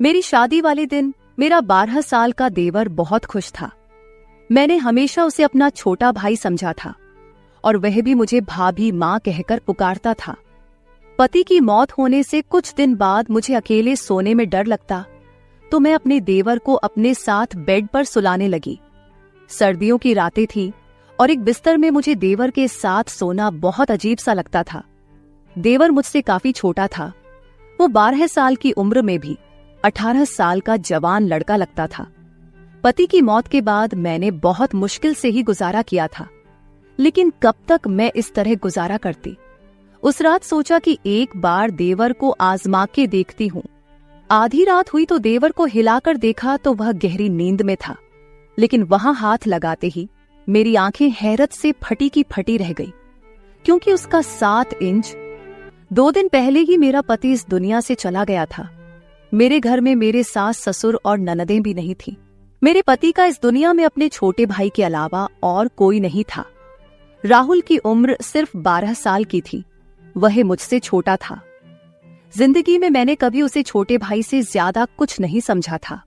मेरी शादी वाले दिन मेरा 12 साल का देवर बहुत खुश था। मैंने हमेशा उसे अपना छोटा भाई समझा था और वह भी मुझे भाभी माँ कहकर पुकारता था। पति की मौत होने से कुछ दिन बाद मुझे अकेले सोने में डर लगता, तो मैं अपने देवर को अपने साथ बेड पर सुलाने लगी। सर्दियों की रातें थी और एक बिस्तर में मुझे देवर के साथ सोना बहुत अजीब सा लगता था। देवर मुझसे काफी छोटा था। वो 12 साल की उम्र में भी 18 साल का जवान लड़का लगता था। पति की मौत के बाद मैंने बहुत मुश्किल से ही गुजारा किया था, लेकिन कब तक मैं इस तरह गुजारा करती। उस रात सोचा कि एक बार देवर को आजमा के देखती हूँ। आधी रात हुई तो देवर को हिलाकर देखा तो वह गहरी नींद में था, लेकिन वहां हाथ लगाते ही मेरी आंखें हैरत से फटी की फटी रह गई, क्योंकि उसका 7 इंच। 2 दिन पहले ही मेरा पति इस दुनिया से चला गया था। मेरे घर में मेरे सास ससुर और ननदें भी नहीं थी। मेरे पति का इस दुनिया में अपने छोटे भाई के अलावा और कोई नहीं था। राहुल की उम्र सिर्फ 12 साल की थी। वह मुझसे छोटा था। जिंदगी में मैंने कभी उसे छोटे भाई से ज्यादा कुछ नहीं समझा था।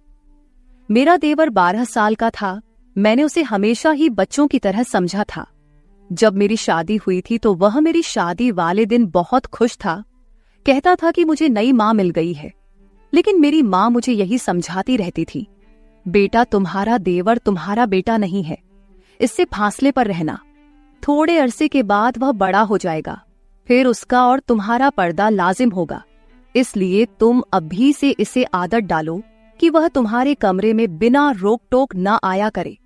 मेरा देवर 12 साल का था। मैंने उसे हमेशा ही बच्चों की तरह समझा था। जब मेरी शादी हुई थी तो वह मेरी शादी वाले दिन बहुत खुश था। कहता था कि मुझे नई माँ मिल गई है। लेकिन मेरी माँ मुझे यही समझाती रहती थी, बेटा तुम्हारा देवर तुम्हारा बेटा नहीं है, इससे फासले पर रहना। थोड़े अरसे के बाद वह बड़ा हो जाएगा, फिर उसका और तुम्हारा पर्दा लाजिम होगा। इसलिए तुम अभी से इसे आदत डालो कि वह तुम्हारे कमरे में बिना रोक टोक न आया करे।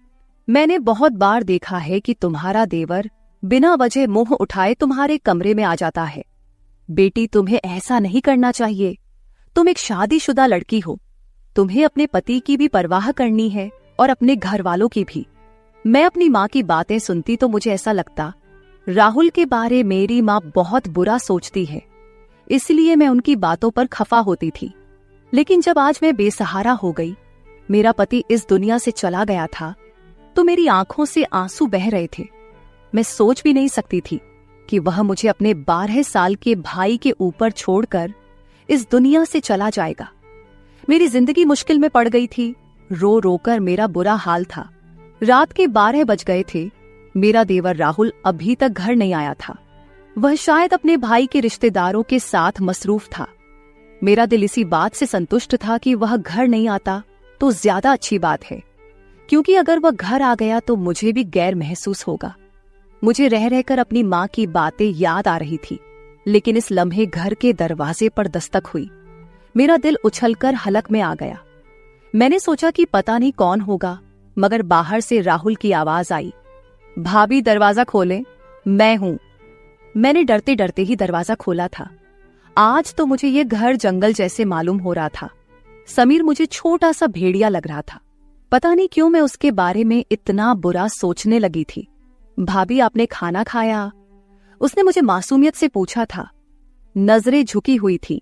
मैंने बहुत बार देखा है कि तुम्हारा देवर बिना वजह मुंह उठाए तुम्हारे कमरे में आ जाता है। बेटी, तुम्हें ऐसा नहीं करना चाहिए। तुम एक शादीशुदा लड़की हो। तुम्हें अपने पति की भी परवाह करनी है और अपने घर वालों की भी। मैं अपनी माँ की बातें सुनती तो मुझे ऐसा लगता, राहुल के बारे मेरी माँ बहुत बुरा सोचती है, इसलिए मैं उनकी बातों पर खफा होती थी। लेकिन जब आज मैं बेसहारा हो गई, मेरा पति इस दुनिया से चला गया था, तो मेरी आंखों से आंसू बह रहे थे। मैं सोच भी नहीं सकती थी कि वह मुझे अपने 12 साल के भाई के ऊपर छोड़कर इस दुनिया से चला जाएगा। मेरी जिंदगी मुश्किल में पड़ गई थी। रो रोकर मेरा बुरा हाल था। रात के 12 बज गए थे। मेरा देवर राहुल अभी तक घर नहीं आया था। वह शायद अपने भाई के रिश्तेदारों के साथ मसरूफ था। मेरा दिल इसी बात से संतुष्ट था कि वह घर नहीं आता तो ज्यादा अच्छी बात है, क्योंकि अगर वह घर आ गया तो मुझे भी गैर महसूस होगा। मुझे रह रहकर अपनी माँ की बातें याद आ रही थी, लेकिन इस लम्हे घर के दरवाजे पर दस्तक हुई। मेरा दिल उछलकर हलक में आ गया। मैंने सोचा कि पता नहीं कौन होगा, मगर बाहर से राहुल की आवाज आई, भाभी दरवाजा खोलें, मैं हूं। मैंने डरते डरते ही दरवाजा खोला था। आज तो मुझे ये घर जंगल जैसे मालूम हो रहा था। समीर मुझे छोटा सा भेड़िया लग रहा था। पता नहीं क्यों मैं उसके बारे में इतना बुरा सोचने लगी थी। भाभी आपने खाना खाया? उसने मुझे मासूमियत से पूछा था। नजरें झुकी हुई थी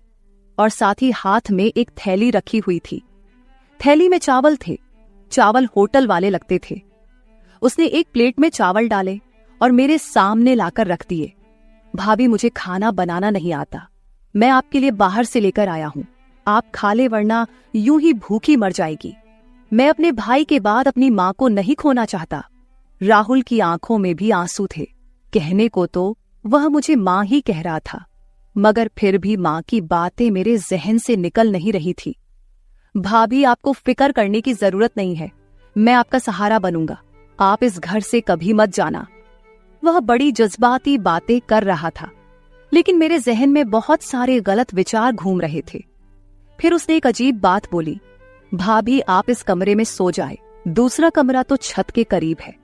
और साथ ही हाथ में एक थैली रखी हुई थी। थैली में चावल थे। चावल होटल वाले लगते थे। उसने एक प्लेट में चावल डाले और मेरे सामने लाकर रख दिए। भाभी, मुझे खाना बनाना नहीं आता। मैं आपके लिए बाहर से लेकर आया हूं। आप खा ले, वरना यूं ही भूखी मर जाएगी। मैं अपने भाई के बाद अपनी माँ को नहीं खोना चाहता। राहुल की आंखों में भी आंसू थे। कहने को तो वह मुझे माँ ही कह रहा था, मगर फिर भी माँ की बातें मेरे जहन से निकल नहीं रही थी। भाभी, आपको फिक्र करने की जरूरत नहीं है। मैं आपका सहारा बनूंगा। आप इस घर से कभी मत जाना। वह बड़ी जज्बाती बातें कर रहा था, लेकिन मेरे जहन में बहुत सारे गलत विचार घूम रहे थे। फिर उसने एक अजीब बात बोली, भाभी आप इस कमरे में सो जाए। दूसरा कमरा तो छत के करीब है।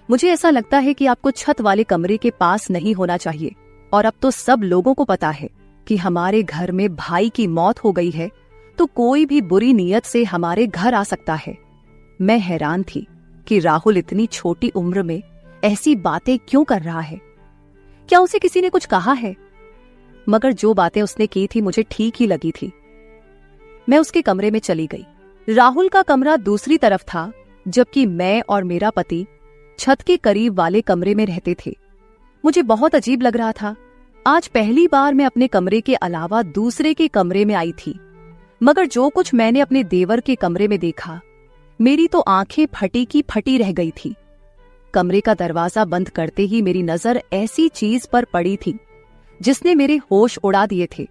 मुझे ऐसा लगता है कि आपको छत वाले कमरे के पास नहीं होना चाहिए। और अब तो सब लोगों को पता है कि हमारे घर में भाई की मौत हो गई है, तो कोई भी बुरी नीयत से हमारे घर आ सकता है। मैं हैरान थी कि राहुल इतनी छोटी उम्र में ऐसी बातें क्यों कर रहा है। क्या उसे किसी ने कुछ कहा है? मगर जो बातें उसने की थी मुझे ठीक ही लगी थी। मैं उसके कमरे में चली गई। राहुल का कमरा दूसरी तरफ था, जबकि मैं और मेरा पति छत के करीब वाले कमरे में रहते थे। मुझे बहुत अजीब लग रहा था। आज पहली बार मैं अपने कमरे के अलावा दूसरे के कमरे में आई थी। मगर जो कुछ मैंने अपने देवर के कमरे में देखा, मेरी तो आंखें फटी की फटी रह गई थी। कमरे का दरवाजा बंद करते ही मेरी नजर ऐसी चीज पर पड़ी थी जिसने मेरे होश उड़ा दिए थे।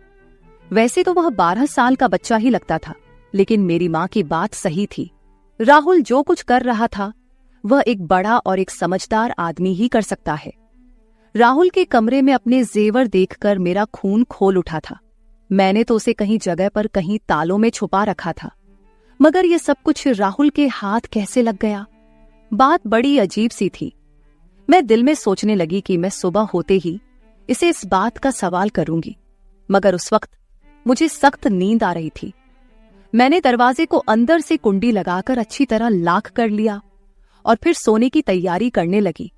वैसे तो वह 12 साल का बच्चा ही लगता था, लेकिन मेरी माँ की बात सही थी। राहुल जो कुछ कर रहा था वह एक बड़ा और एक समझदार आदमी ही कर सकता है। राहुल के कमरे में अपने जेवर देखकर मेरा खून खोल उठा था। मैंने तो उसे कहीं जगह पर कहीं तालों में छुपा रखा था, मगर यह सब कुछ राहुल के हाथ कैसे लग गया? बात बड़ी अजीब सी थी। मैं दिल में सोचने लगी कि मैं सुबह होते ही इसे इस बात का सवाल करूंगी, मगर उस वक्त मुझे सख्त नींद आ रही थी। मैंने दरवाजे को अंदर से कुंडी लगाकर अच्छी तरह लॉक कर लिया और फिर सोने की तैयारी करने लगी।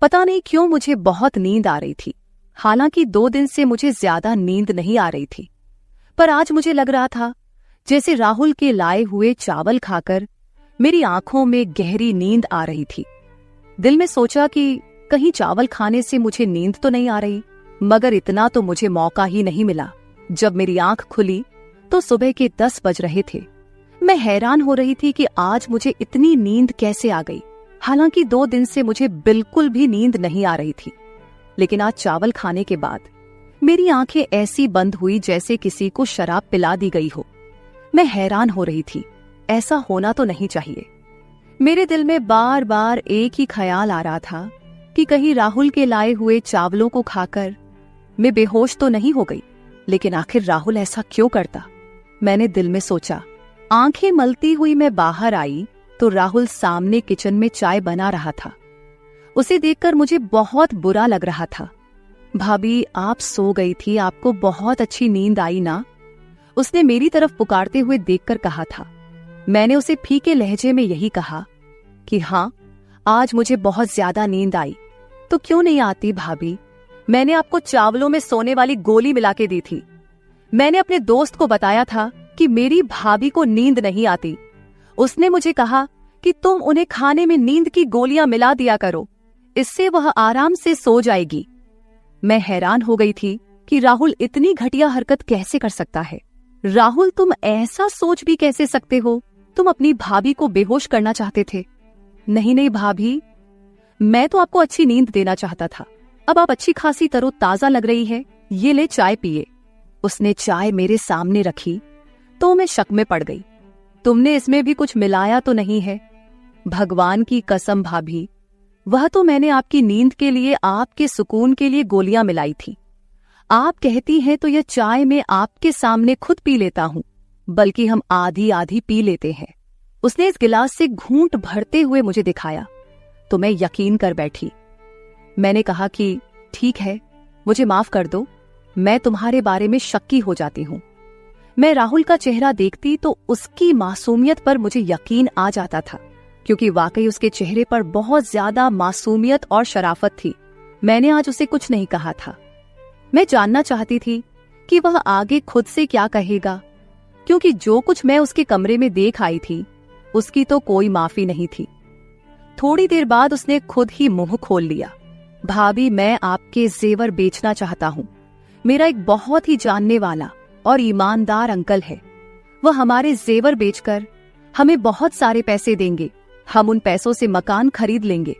पता नहीं क्यों मुझे बहुत नींद आ रही थी। हालांकि 2 दिन से मुझे ज्यादा नींद नहीं आ रही थी, पर आज मुझे लग रहा था जैसे राहुल के लाए हुए चावल खाकर मेरी आंखों में गहरी नींद आ रही थी। दिल में सोचा कि कहीं चावल खाने से मुझे नींद तो नहीं आ रही, मगर इतना तो मुझे मौका ही नहीं मिला। जब मेरी आंख खुली तो सुबह के 10 बज रहे थे। मैं हैरान हो रही थी कि आज मुझे इतनी नींद कैसे आ गई। हालांकि 2 दिन से मुझे बिल्कुल भी नींद नहीं आ रही थी, लेकिन आज चावल खाने के बाद मेरी आंखें ऐसी बंद हुई जैसे किसी को शराब पिला दी गई हो। मैं हैरान हो रही थी, ऐसा होना तो नहीं चाहिए। मेरे दिल में बार बार एक ही ख्याल आ रहा था कि कहीं राहुल के लाए हुए चावलों को खाकर मैं बेहोश तो नहीं हो गई। लेकिन आखिर राहुल ऐसा क्यों करता? मैंने दिल में सोचा। आंखें मलती हुई मैं बाहर आई तो राहुल सामने किचन में चाय बना रहा था। उसे देखकर मुझे बहुत बुरा लग रहा था। भाभी, आप सो गई थी, आपको बहुत अच्छी नींद आई ना? उसने मेरी तरफ पुकारते हुए देखकर कहा था। मैंने उसे फीके लहजे में यही कहा कि हाँ, आज मुझे बहुत ज्यादा नींद आई। तो क्यों नहीं आती भाभी? मैंने आपको चावलों में सोने वाली गोली मिला के दी थी। मैंने अपने दोस्त को बताया था कि मेरी भाभी को नींद नहीं आती। उसने मुझे कहा कि तुम उन्हें खाने में नींद की गोलियां मिला दिया करो, इससे वह आराम से सो जाएगी। मैं हैरान हो गई थी कि राहुल इतनी घटिया हरकत कैसे कर सकता है। राहुल, तुम ऐसा सोच भी कैसे सकते हो? तुम अपनी भाभी को बेहोश करना चाहते थे। नहीं नहीं भाभी, मैं तो आपको अच्छी नींद देना चाहता था। अब आप अच्छी खासी तरोताजा लग रही है, ये ले चाय पिए। उसने चाय मेरे सामने रखी तो मैं शक में पड़ गई। तुमने इसमें भी कुछ मिलाया तो नहीं है? भगवान की कसम भाभी, वह तो मैंने आपकी नींद के लिए, आपके सुकून के लिए गोलियां मिलाई थी। आप कहती हैं तो यह चाय मैं आपके सामने खुद पी लेता हूं, बल्कि हम आधी आधी पी लेते हैं। उसने इस गिलास से घूंट भरते हुए मुझे दिखाया तो मैं यकीन कर बैठी। मैंने कहा कि ठीक है, मुझे माफ कर दो, मैं तुम्हारे बारे में शक्की हो जाती हूं। मैं राहुल का चेहरा देखती तो उसकी मासूमियत पर मुझे यकीन आ जाता था, क्योंकि वाकई उसके चेहरे पर बहुत ज्यादा मासूमियत और शराफत थी। मैंने आज उसे कुछ नहीं कहा था। मैं जानना चाहती थी कि वह आगे खुद से क्या कहेगा, क्योंकि जो कुछ मैं उसके कमरे में देख आई थी उसकी तो कोई माफी नहीं थी। थोड़ी देर बाद उसने खुद ही मुंह खोल लिया। भाभी, मैं आपके जेवर बेचना चाहता हूँ। मेरा एक बहुत ही जानने वाला और ईमानदार अंकल है। वह हमारे जेवर बेचकर हमें बहुत सारे पैसे देंगे। हम उन पैसों से मकान खरीद लेंगे।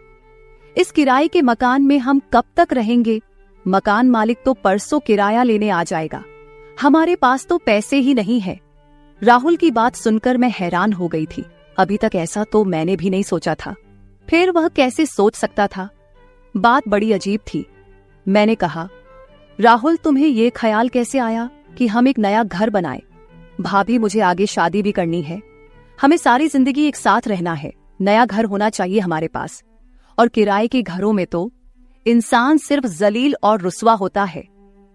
इस किराए के मकान में हम कब तक रहेंगे? मकान मालिक तो परसों किराया लेने आ जाएगा। हमारे पास तो पैसे ही नहीं है। राहुल की बात सुनकर मैं हैरान हो गई थी। अभी तक ऐसा तो मैंने भी नहीं सोचा था। फिर वह कैसे सोच सकता था? बात बड़ी अजीब थी। मैंने कहा, राहुल, तुम्हें ये ख्याल कैसे आया कि हम एक नया घर बनाए? भाभी, मुझे आगे शादी भी करनी है। हमें सारी जिंदगी एक साथ रहना है। नया घर होना चाहिए हमारे पास। और किराए के घरों में तो इंसान सिर्फ जलील और रुस्वा होता है।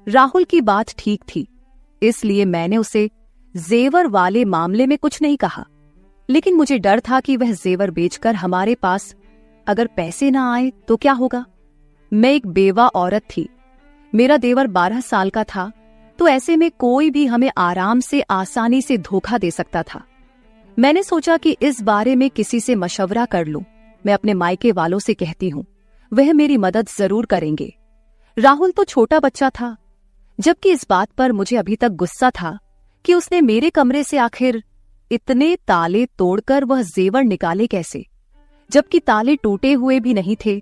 राहुल की बात ठीक थी, इसलिए मैंने उसे जेवर वाले मामले में कुछ नहीं कहा। लेकिन मुझे डर था कि वह जेवर बेचकर हमारे पास अगर पैसे ना आए तो क्या होगा। मैं एक बेवा औरत थी। मेरा देवर 12 साल का था, तो ऐसे में कोई भी हमें आराम से, आसानी से धोखा दे सकता था। मैंने सोचा कि इस बारे में किसी से मशवरा कर लूं। मैं अपने मायके वालों से कहती हूं, वह मेरी मदद जरूर करेंगे। राहुल तो छोटा बच्चा था, जबकि इस बात पर मुझे अभी तक गुस्सा था कि उसने मेरे कमरे से आखिर इतने ताले तोड़कर वह जेवर निकाले कैसे, जबकि ताले टूटे हुए भी नहीं थे,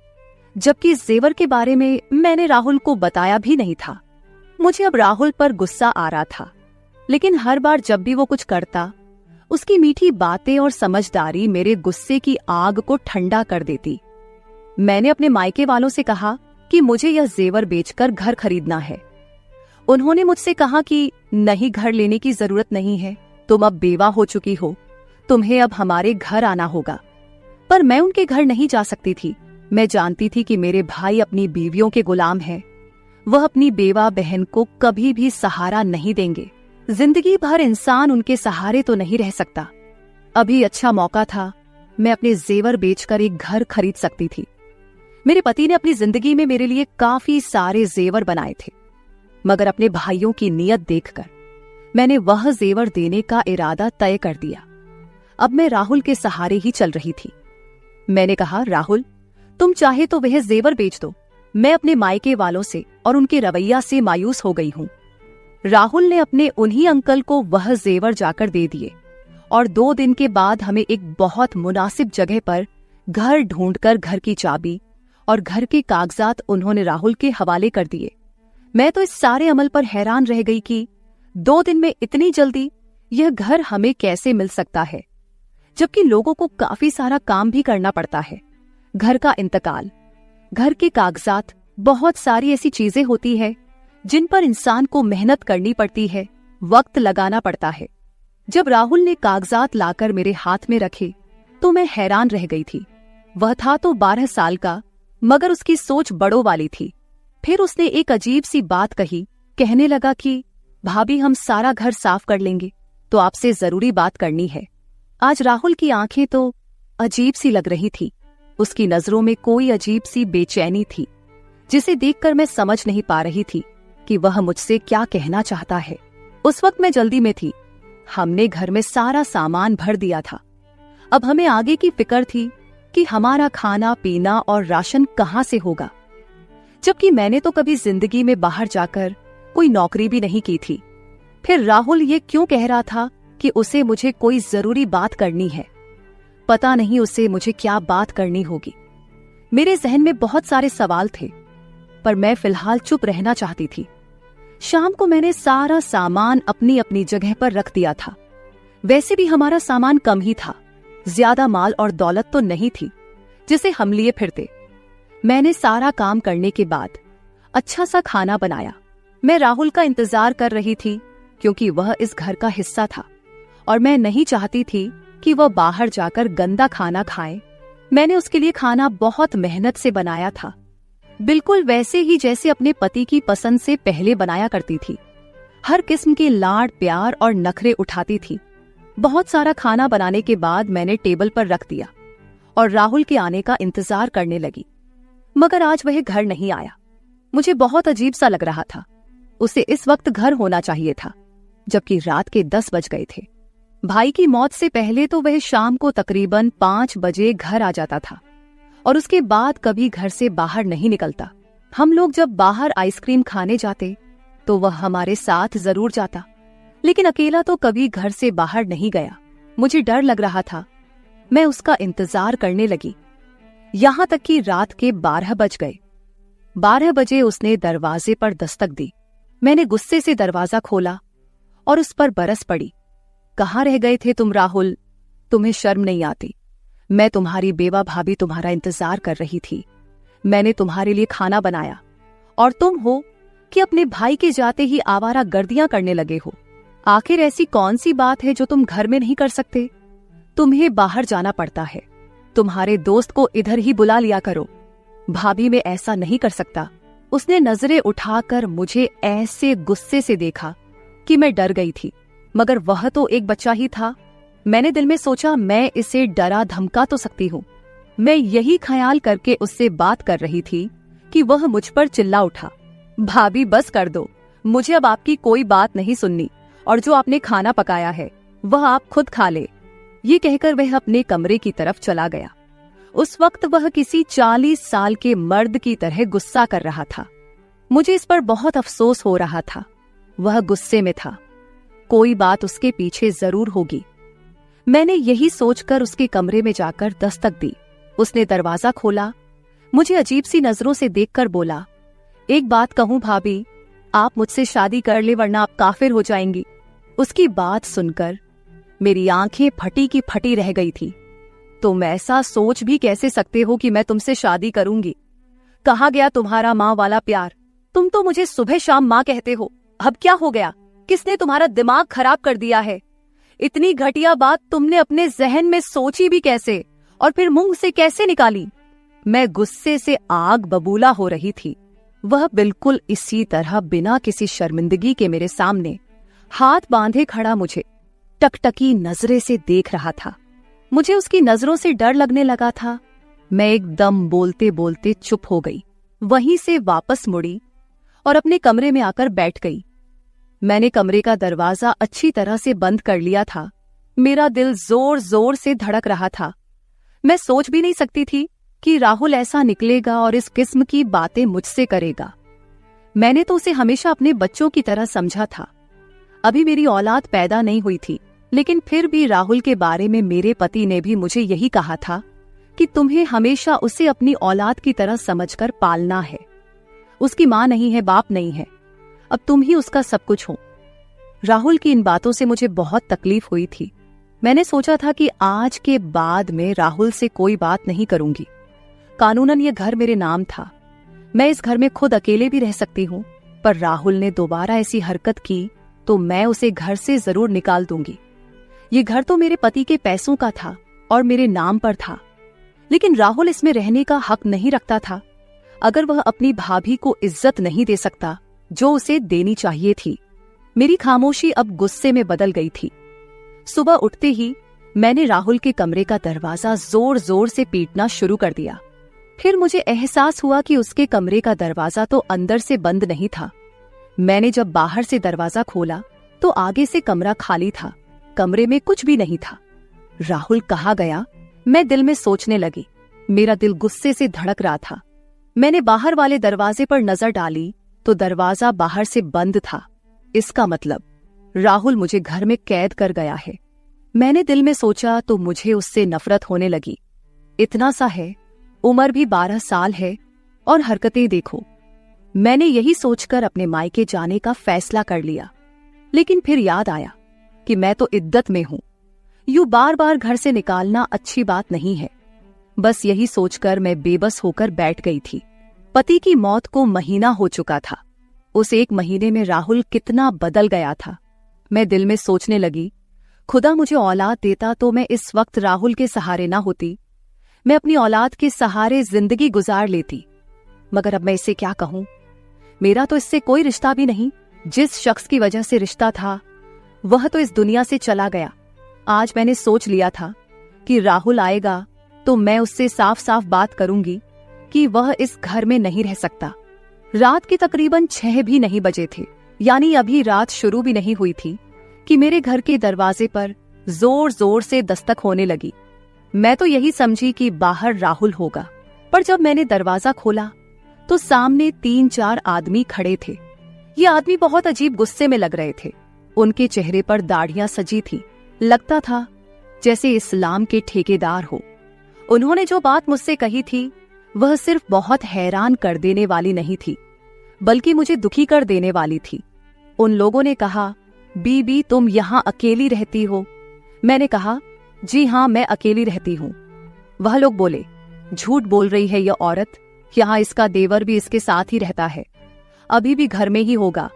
जबकि इस जेवर के बारे में मैंने राहुल को बताया भी नहीं था। मुझे अब राहुल पर गुस्सा आ रहा था, लेकिन हर बार जब भी वो कुछ करता, उसकी मीठी बातें और समझदारी मेरे गुस्से की आग को ठंडा कर देती। मैंने अपने मायके वालों से कहा कि मुझे यह जेवर बेचकर घर खरीदना है। उन्होंने मुझसे कहा कि नहीं, घर लेने की जरूरत नहीं है, तुम अब बेवा हो चुकी हो, तुम्हें अब हमारे घर आना होगा। पर मैं उनके घर नहीं जा सकती थी। मैं जानती थी कि मेरे भाई अपनी बीवियों के गुलाम हैं। वह अपनी बेवा बहन को कभी भी सहारा नहीं देंगे। जिंदगी भर इंसान उनके सहारे तो नहीं रह सकता। अभी अच्छा मौका था, मैं अपने जेवर बेचकर एक घर खरीद सकती थी। मेरे पति ने अपनी जिंदगी में मेरे लिए काफी सारे जेवर बनाए थे, मगर अपने भाइयों की नीयत देखकर मैंने वह जेवर देने का इरादा तय कर दिया। अब मैं राहुल के सहारे ही चल रही थी। मैंने कहा, राहुल, तुम चाहे तो वह जेवर बेच दो। मैं अपने मायके वालों से और उनके रवैया से मायूस हो गई हूं। राहुल ने अपने उन्हीं अंकल को वह जेवर जाकर दे दिए और 2 दिन के बाद हमें एक बहुत मुनासिब जगह पर घर ढूंढकर घर की चाबी और घर के कागजात उन्होंने राहुल के हवाले कर दिए। मैं तो इस सारे अमल पर हैरान रह गई कि 2 दिन में इतनी जल्दी यह घर हमें कैसे मिल सकता है, जबकि लोगों को काफी सारा काम भी करना पड़ता है। घर का इंतकाल, घर के कागजात, बहुत सारी ऐसी चीजें होती है जिन पर इंसान को मेहनत करनी पड़ती है, वक्त लगाना पड़ता है। जब राहुल ने कागजात लाकर मेरे हाथ में रखे तो मैं हैरान रह गई थी। वह था तो 12 साल का, मगर उसकी सोच बड़ों वाली थी। फिर उसने एक अजीब सी बात कही। कहने लगा कि भाभी, हम सारा घर साफ कर लेंगे, तो आपसे जरूरी बात करनी है। आज राहुल की आंखें तो अजीब सी लग रही थी। उसकी नजरों में कोई अजीब सी बेचैनी थी, जिसे देखकर मैं समझ नहीं पा रही थी कि वह मुझसे क्या कहना चाहता है। उस वक्त मैं जल्दी में थी। हमने घर में सारा सामान भर दिया था। अब हमें आगे की फिक्र थी कि हमारा खाना पीना और राशन कहां से होगा, जबकि मैंने तो कभी जिंदगी में बाहर जाकर कोई नौकरी भी नहीं की थी। फिर राहुल ये क्यों कह रहा था कि उसे मुझे कोई जरूरी बात करनी है? पता नहीं उसे मुझे क्या बात करनी होगी। मेरे जहन में बहुत सारे सवाल थे, पर मैं फिलहाल चुप रहना चाहती थी। शाम को मैंने सारा सामान अपनी अपनी जगह पर रख दिया था। वैसे भी हमारा सामान कम ही था, ज्यादा माल और दौलत तो नहीं थी जिसे हम लिए फिरते। मैंने सारा काम करने के बाद अच्छा सा खाना बनाया। मैं राहुल का इंतजार कर रही थी, क्योंकि वह इस घर का हिस्सा था और मैं नहीं चाहती थी कि वह बाहर जाकर गंदा खाना खाए। मैंने उसके लिए खाना बहुत मेहनत से बनाया था, बिल्कुल वैसे ही जैसे अपने पति की पसंद से पहले बनाया करती थी। हर किस्म के लाड प्यार और नखरे उठाती थी। बहुत सारा खाना बनाने के बाद मैंने टेबल पर रख दिया और राहुल के आने का इंतजार करने लगी, मगर आज वह घर नहीं आया। मुझे बहुत अजीब सा लग रहा था। उसे इस वक्त घर होना चाहिए था, जबकि रात के 10 बज गए थे। भाई की मौत से पहले तो वह शाम को तकरीबन 5 बजे घर आ जाता था और उसके बाद कभी घर से बाहर नहीं निकलता। हम लोग जब बाहर आइसक्रीम खाने जाते तो वह हमारे साथ जरूर जाता, लेकिन अकेला तो कभी घर से बाहर नहीं गया। मुझे डर लग रहा था। मैं उसका इंतजार करने लगी, यहां तक कि रात के 12 बज गए। 12 बजे उसने दरवाजे पर दस्तक दी। मैंने गुस्से से दरवाजा खोला और उस पर बरस पड़ी। कहाँ रह गए थे तुम राहुल? तुम्हें शर्म नहीं आती? मैं तुम्हारी बेवा भाभी तुम्हारा इंतजार कर रही थी। मैंने तुम्हारे लिए खाना बनाया और तुम हो कि अपने भाई के जाते ही आवारा गर्दियां करने लगे हो। आखिर ऐसी कौन सी बात है जो तुम घर में नहीं कर सकते? तुम्हें बाहर जाना पड़ता है। तुम्हारे दोस्त को इधर ही बुला लिया करो। भाभी मैं ऐसा नहीं कर सकता। उसने नजरें उठाकर मुझे ऐसे गुस्से से देखा कि मैं डर गई थी, मगर वह तो एक बच्चा ही था। मैंने दिल में सोचा, मैं इसे डरा धमका तो सकती हूँ। मैं यही ख्याल करके उससे बात कर रही थी कि वह मुझ पर चिल्ला उठा, भाभी बस कर दो, मुझे अब आपकी कोई बात नहीं सुननी, और जो आपने खाना पकाया है वह आप खुद खा ले। ये कहकर वह अपने कमरे की तरफ चला गया। उस वक्त वह किसी 40 साल के मर्द की तरह गुस्सा कर रहा था। मुझे इस पर बहुत अफसोस हो रहा था। वह गुस्से में था। कोई बात उसके पीछे जरूर होगी। मैंने यही सोचकर उसके कमरे में जाकर दस्तक दी। उसने दरवाजा खोला, मुझे अजीब सी नजरों से देखकर बोला, एक बात कहूं भाभी, आप मुझसे शादी कर ले वरना आप काफिर हो जाएंगी। उसकी बात सुनकर मेरी आंखें फटी की फटी रह गई थी। तुम ऐसा सोच भी कैसे सकते हो कि मैं तुमसे शादी करूंगी? कहाँ गया तुम्हारा माँ वाला प्यार? तुम तो मुझे सुबह शाम माँ कहते हो, अब क्या हो गया? किसने तुम्हारा दिमाग खराब कर दिया है? इतनी घटिया बात तुमने अपने जहन में सोची भी कैसे और फिर मुंह से कैसे निकाली? मैं गुस्से से आग बबूला हो रही थी। वह बिल्कुल इसी तरह बिना किसी शर्मिंदगी के मेरे सामने हाथ बांधे खड़ा मुझे टकटकी नजरे से देख रहा था। मुझे उसकी नजरों से डर लगने लगा था। मैं एकदम बोलते बोलते चुप हो गई, वहीं से वापस मुड़ी और अपने कमरे में आकर बैठ गई। मैंने कमरे का दरवाजा अच्छी तरह से बंद कर लिया था। मेरा दिल जोर जोर से धड़क रहा था। मैं सोच भी नहीं सकती थी कि राहुल ऐसा निकलेगा और इस किस्म की बातें मुझसे करेगा। मैंने तो उसे हमेशा अपने बच्चों की तरह समझा था। अभी मेरी औलाद पैदा नहीं हुई थी, लेकिन फिर भी राहुल के बारे में मेरे पति ने भी मुझे यही कहा था कि तुम्हें हमेशा उसे अपनी औलाद की तरह समझकर पालना है। उसकी माँ नहीं है, बाप नहीं है, अब तुम ही उसका सब कुछ हो। राहुल की इन बातों से मुझे बहुत तकलीफ हुई थी। मैंने सोचा था कि आज के बाद में राहुल से कोई बात नहीं करूंगी। कानूनन ये घर मेरे नाम था, मैं इस घर में खुद अकेले भी रह सकती हूँ, पर राहुल ने दोबारा ऐसी हरकत की तो मैं उसे घर से जरूर निकाल दूंगी। ये घर तो मेरे पति के पैसों का था और मेरे नाम पर था, लेकिन राहुल इसमें रहने का हक नहीं रखता था। अगर वह अपनी भाभी को इज्जत नहीं दे सकता जो उसे देनी चाहिए थी। मेरी खामोशी अब गुस्से में बदल गई थी। सुबह उठते ही मैंने राहुल के कमरे का दरवाजा जोर जोर से पीटना शुरू कर दिया। फिर मुझे एहसास हुआ कि उसके कमरे का दरवाजा तो अंदर से बंद नहीं था। मैंने जब बाहर से दरवाजा खोला तो आगे से कमरा खाली था, कमरे में कुछ भी नहीं था। राहुल कहाँ गया? मैं दिल में सोचने लगी। मेरा दिल गुस्से से धड़क रहा था। मैंने बाहर वाले दरवाजे पर नजर डाली तो दरवाजा बाहर से बंद था। इसका मतलब राहुल मुझे घर में कैद कर गया है। मैंने दिल में सोचा तो मुझे उससे नफरत होने लगी। इतना सा है, उम्र भी 12 साल है और हरकतें देखो। मैंने यही सोचकर अपने मायके जाने का फैसला कर लिया, लेकिन फिर याद आया कि मैं तो इद्दत में हूं। यूं बार बार घर से निकालना अच्छी बात नहीं है। बस यही सोचकर मैं बेबस होकर बैठ गई थी। पति की मौत को महीना हो चुका था। उस एक महीने में राहुल कितना बदल गया था। मैं दिल में सोचने लगी, खुदा मुझे औलाद देता तो मैं इस वक्त राहुल के सहारे ना होती। मैं अपनी औलाद के सहारे जिंदगी गुजार लेती। मगर अब मैं इसे क्या कहूं? मेरा तो इससे कोई रिश्ता भी नहीं। जिस शख्स की वजह से रिश्ता था वह तो इस दुनिया से चला गया। आज मैंने सोच लिया था कि राहुल आएगा तो मैं उससे साफ साफ बात करूंगी कि वह इस घर में नहीं रह सकता। रात के तकरीबन 6 भी नहीं बजे थे, यानी अभी रात शुरू भी नहीं हुई थी कि मेरे घर के दरवाजे पर जोर जोर से दस्तक होने लगी। मैं तो यही समझी कि बाहर राहुल होगा, पर जब मैंने दरवाजा खोला तो सामने 3-4 आदमी खड़े थे। ये आदमी बहुत अजीब गुस्से में लग रहे थे। उनके चेहरे पर दाढ़ियां सजी थी। लगता था जैसे इस्लाम के ठेकेदार हो। उन्होंने जो बात मुझसे कही थी वह सिर्फ बहुत हैरान कर देने वाली नहीं थी, बल्कि मुझे दुखी कर देने वाली थी। उन लोगों ने कहा, बीबी तुम यहाँ अकेली रहती हो? मैंने कहा, जी हाँ मैं अकेली रहती हूँ। वह लोग बोले, झूठ बोल रही है यह औरत, यहाँ इसका देवर भी इसके साथ ही रहता है, अभी भी घर में ही होगा।